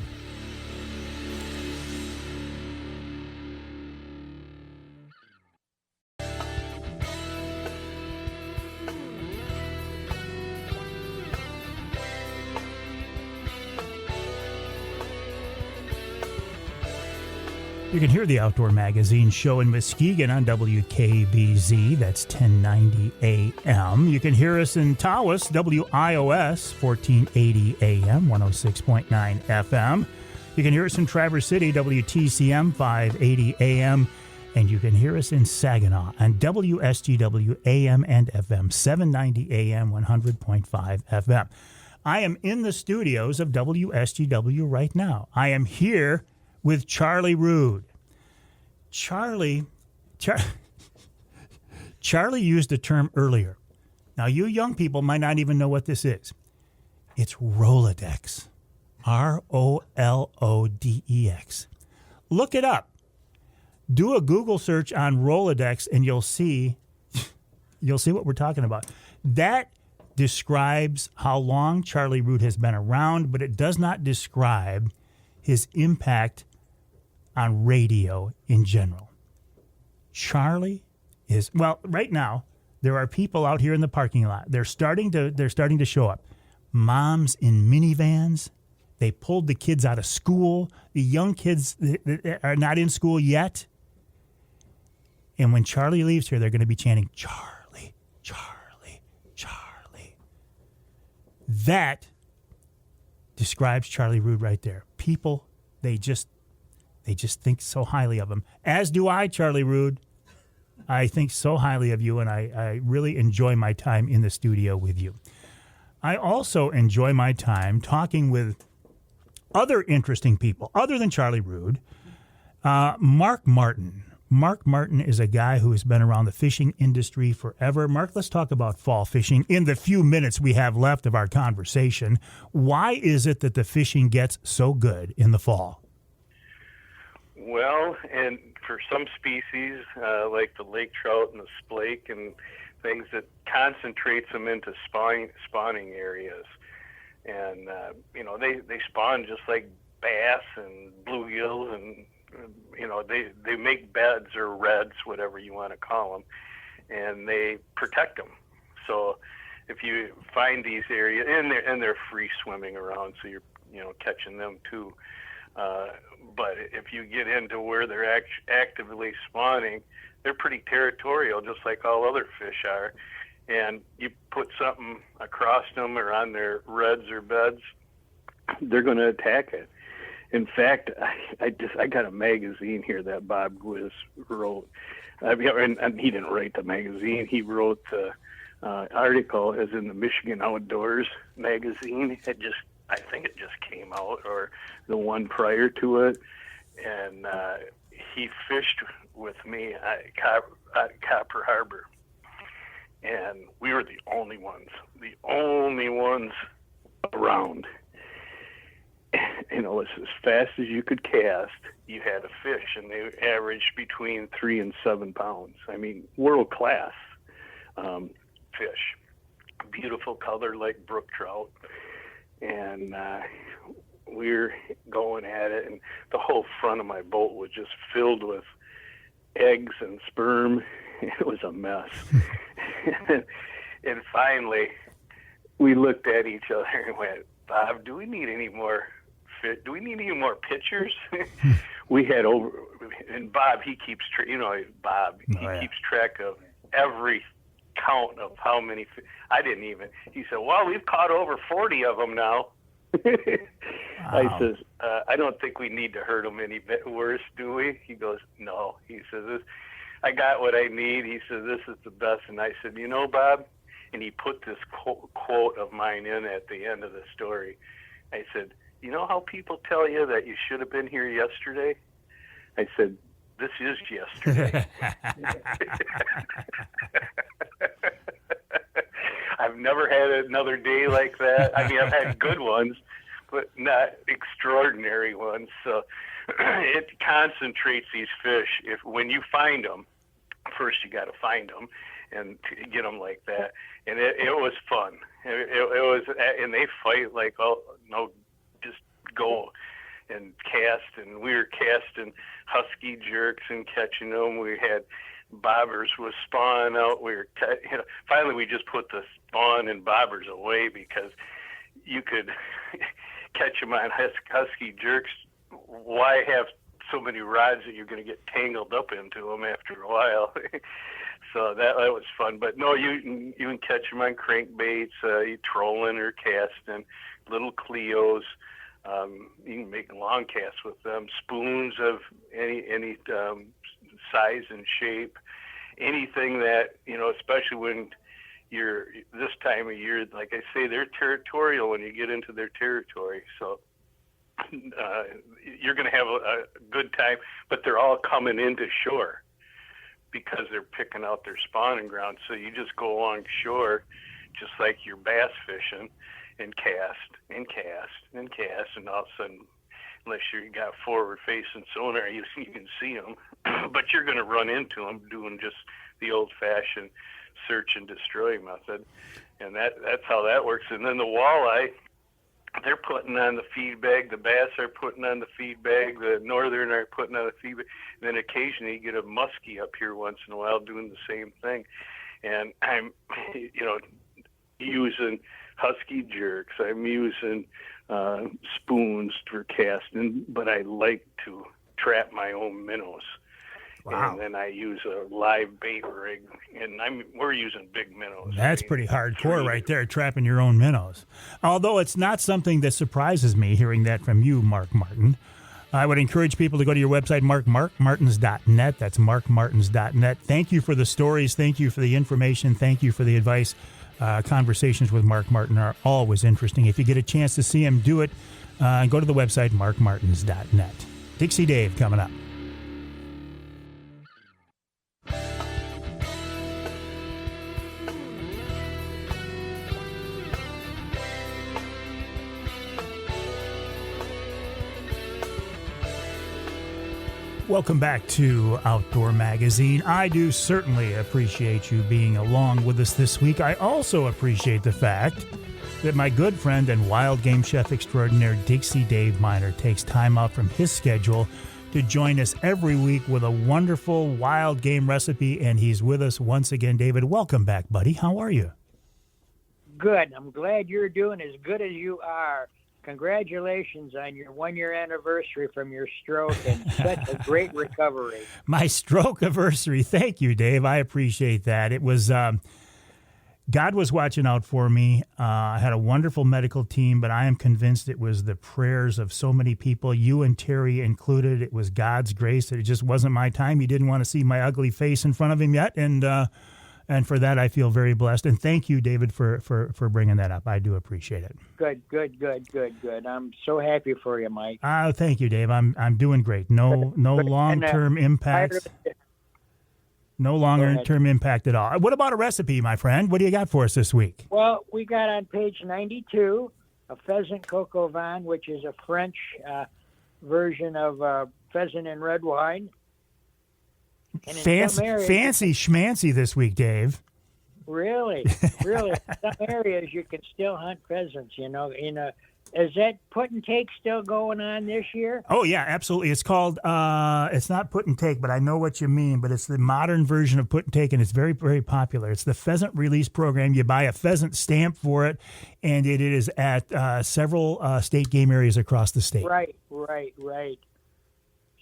You can hear the Outdoor Magazine show in Muskegon on WKBZ. That's 1090 AM. You can hear us in Tawas, WIOS, 1480 AM, 106.9 FM. You can hear us in Traverse City, WTCM, 580 AM. And you can hear us in Saginaw on WSGW AM and FM, 790 AM, 100.5 FM. I am in the studios of WSGW right now. I am here with Charlie Rood. Charlie used a term earlier. Now, you young people might not even know what this is. It's Rolodex. ROLODEX. Look it up. Do a Google search on Rolodex, and you'll see what we're talking about. That describes how long Charlie Rood has been around, but it does not describe his impact on radio in general. Charlie is, well, right now there are people out here in the parking lot. They're starting to show up. Moms in minivans. They pulled the kids out of school. The young kids are not in school yet. And when Charlie leaves here, they're going to be chanting, Charlie, Charlie, Charlie. That describes Charlie Rood right there. People, they just think so highly of him. As do I, Charlie Rood. I think so highly of you, and I really enjoy my time in the studio with you. I also enjoy my time talking with other interesting people, other than Charlie Rood. Mark Martin. Mark Martin is a guy who has been around the fishing industry forever. Mark, let's talk about fall fishing in the few minutes we have left of our conversation. Why is it that the fishing gets so good in the fall? Well, and for some species, like the lake trout and the splake and things, that concentrates them into spawning areas. And, they spawn just like bass and bluegills, and, they make beds or redds, whatever you want to call them, and they protect them. So if you find these areas, and they're free swimming around, so you're, catching them too. But if you get into where they're actively spawning, they're pretty territorial, just like all other fish are. And you put something across them or on their redds or beds, they're going to attack it. In fact, I got a magazine here that Bob Gwiz wrote. And he didn't write the magazine. He wrote the article, as in the Michigan Outdoors magazine. I think it just came out, or the one prior to it. And he fished with me at Copper Harbor. And we were the only ones around. It's as fast as you could cast, you had a fish, and they averaged between 3 and 7 pounds. I mean, world-class fish. Beautiful color like brook trout. And we're going at it, and the whole front of my boat was just filled with eggs and sperm. It was a mess. And finally, we looked at each other and went, Bob, do we need any more fit? Do we need any more pictures? We had and Bob, he keeps, keeps track of every count of how many. I didn't even. He said, well, we've caught over 40 of them now. Wow. I says, I don't think we need to hurt them any bit worse, do we? He goes, no. He says, I got what I need. He said, this is the best. And I said, Bob, and he put this quote of mine in at the end of the story. I said, you know how people tell you that you should have been here yesterday? I said, this is yesterday. I've never had another day like that. I mean, I've had good ones, but not extraordinary ones. So it concentrates these fish. When you find them, first you got to find them and to get them like that. And it was fun. It was, and they fight like, just go and cast. And we were casting husky jerks and catching them. We had bobbers with spawn out. Finally we just put the spawn and bobbers away because you could catch them on husky jerks. Why have so many rods that you're going to get tangled up into them after a while? So that was fun. But no, you can catch them on crankbaits, you trolling or casting, little Cleos. You can make long casts with them, spoons of any size and shape, anything that, especially when you're this time of year, like I say, they're territorial when you get into their territory. So you're going to have a good time, but they're all coming into shore because they're picking out their spawning ground. So you just go along shore, just like you're bass fishing, and cast and cast and cast, and all of a sudden, unless you got forward-facing sonar, you can see them, but you're going to run into them doing just the old-fashioned search and destroy method, and that's how that works. And then the walleye, they're putting on the feed bag, the bass are putting on the feed bag, the northern are putting on the feed bag, and then occasionally you get a muskie up here once in a while doing the same thing. And I'm, using husky jerks, I'm using spoons for casting, but I like to trap my own minnows. Wow. And then I use a live bait rig, and we're using big minnows. That's pretty hardcore right there, trapping your own minnows. Although it's not something that surprises me hearing that from you, Mark Martin. I would encourage people to go to your website, markmartins.net. That's markmartins.net. Thank you for the stories. Thank you for the information. Thank you for the advice. Conversations with Mark Martin are always interesting. If you get a chance to see him, do it. Go to the website, markmartins.net. Dixie Dave coming up. Welcome back to Outdoor Magazine. I do certainly appreciate you being along with us this week. I also appreciate the fact that my good friend and wild game chef extraordinaire Dixie Dave Minar takes time out from his schedule to join us every week with a wonderful wild game recipe, and he's with us once again. David, welcome back, buddy. How are you? Good. I'm glad you're doing as good as you are. Congratulations on your 1-year anniversary from your stroke and such a great recovery. My stroke anniversary. Thank you, Dave. I appreciate that. It was, God was watching out for me. I had a wonderful medical team, but I am convinced it was the prayers of so many people, you and Terry included. It was God's grace that it just wasn't my time. He didn't want to see my ugly face in front of him yet. And for that, I feel very blessed. And thank you, David, for bringing that up. I do appreciate it. Good. I'm so happy for you, Mike. Thank you, Dave. I'm doing great. No long-term impacts. No longer-term impact at all. What about a recipe, my friend? What do you got for us this week? Well, we got on page 92 a pheasant coq au vin, which is a French version of pheasant and red wine. Fancy schmancy this week, Dave. Really. In some areas you can still hunt pheasants, Is that put and take still going on this year? Oh, yeah, absolutely. It's called, it's not put and take, but I know what you mean, but it's the modern version of put and take, and it's very, very popular. It's the pheasant release program. You buy a pheasant stamp for it, and it is at several state game areas across the state. Right.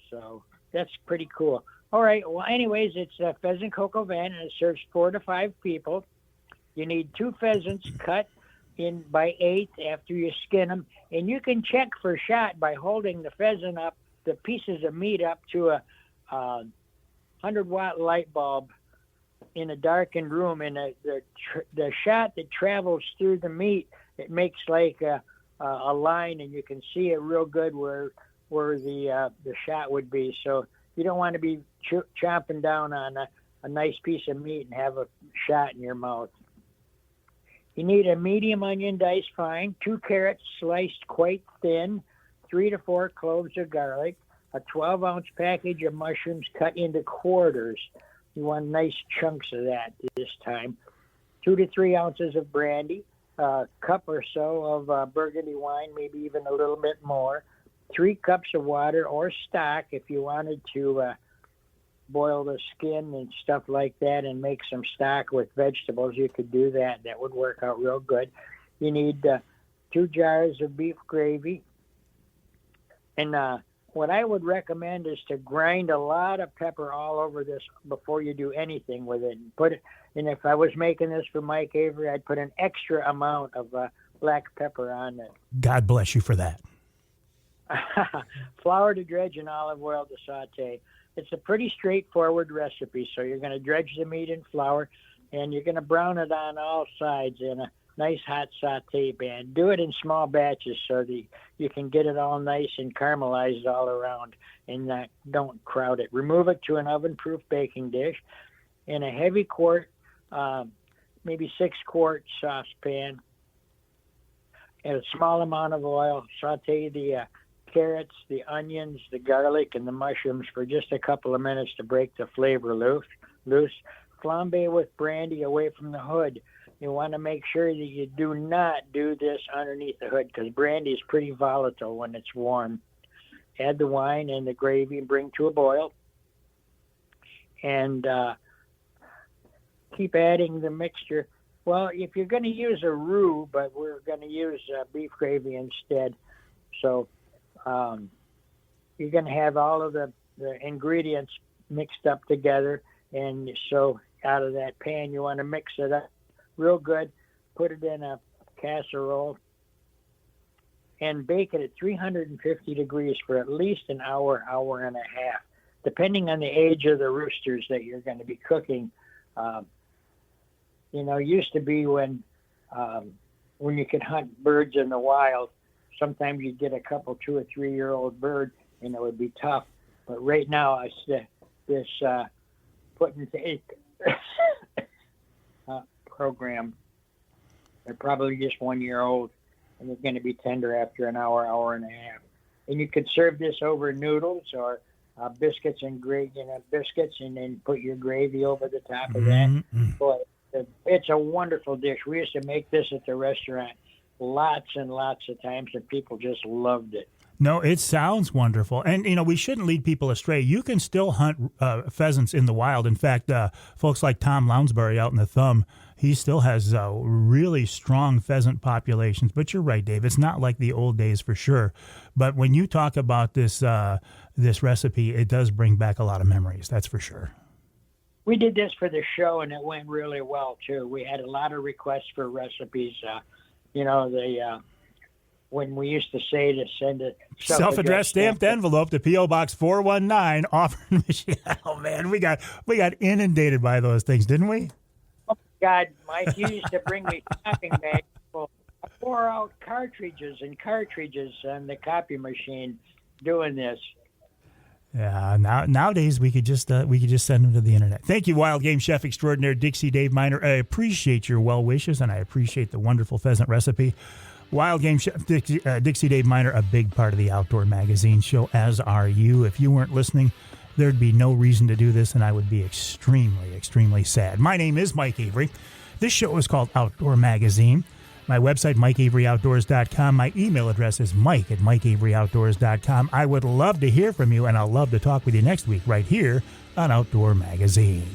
So that's pretty cool. All right. Well, anyways, it's a pheasant coq au vin, and it serves 4 to 5 people. You need 2 pheasants cut in by 8 after you skin them, and you can check for shot by holding the pheasant up, the pieces of meat up to a 100-watt light bulb in a darkened room, and the shot that travels through the meat, it makes like a line, and you can see it real good where the shot would be. So you don't want to be chomping down on a nice piece of meat and have a shot in your mouth. You need a medium onion diced fine, 2 carrots sliced quite thin, 3 to 4 cloves of garlic, a 12-ounce package of mushrooms cut into quarters. You want nice chunks of that this time. 2 to 3 ounces of brandy, a cup or so of burgundy wine, maybe even a little bit more, 3 cups of water or stock if you wanted to boil the skin and stuff like that and make some stock with vegetables. You could do that. That would work out real good. You need 2 jars of beef gravy. And what I would recommend is to grind a lot of pepper all over this before you do anything with it. And if I was making this for Mike Avery, I'd put an extra amount of black pepper on it. God bless you for that. Flour to dredge and olive oil to saute. It's a pretty straightforward recipe. So you're going to dredge the meat in flour, and you're going to brown it on all sides in a nice hot saute pan. Do it in small batches so that you can get it all nice and caramelized all around, and don't crowd it. Remove it to an oven-proof baking dish. In a heavy quart, maybe 6-quart saucepan, and a small amount of oil. Saute the carrots, the onions, the garlic, and the mushrooms for just a couple of minutes to break the flavor loose. Flambe with brandy away from the hood. You want to make sure that you do not do this underneath the hood because brandy is pretty volatile when it's warm. Add the wine and the gravy and bring to a boil. And keep adding the mixture. Well, if you're going to use a roux, but we're going to use beef gravy instead. So you're going to have all of the ingredients mixed up together. And so out of that pan, you want to mix it up real good. Put it in a casserole and bake it at 350 degrees for at least an hour, hour and a half, depending on the age of the roosters that you're going to be cooking. Used to be when you could hunt birds in the wild, sometimes you'd get a couple 2 or 3 year old bird and it would be tough. But right now, this put and take program, they're probably just 1 year old and they're going to be tender after an hour, hour and a half. And you could serve this over noodles or biscuits and biscuits, and then put your gravy over the top of that. Boy, it's a wonderful dish. We used to make this at the restaurant lots and lots of times, and people just loved it. No, it sounds wonderful. And, we shouldn't lead people astray. You can still hunt pheasants in the wild. In fact, folks like Tom Lounsbury out in the Thumb, he still has really strong pheasant populations. But you're right, Dave. It's not like the old days for sure. But when you talk about this recipe, it does bring back a lot of memories. That's for sure. We did this for the show, and it went really well, too. We had a lot of requests for recipes. When we used to say to send a self-addressed stamped envelope to P.O. Box 419, Auburn, Michigan. Oh, man, we got inundated by those things, didn't we? Oh, God, Mike, you used to bring me shopping bags full. I wore out cartridges on the copy machine doing this. Yeah, nowadays we could just send them to the internet. Thank you, Wild Game Chef Extraordinaire Dixie Dave Minar. I appreciate your well wishes, and I appreciate the wonderful pheasant recipe. Wild Game Chef Dixie Dave Minar, a big part of the Outdoor Magazine show, as are you. If you weren't listening, there'd be no reason to do this, and I would be extremely, extremely sad. My name is Mike Avery. This show is called Outdoor Magazine. My website, MikeAveryOutdoors.com. My email address is mike@MikeAveryOutdoors.com. I would love to hear from you, and I'll love to talk with you next week right here on Outdoor Magazine.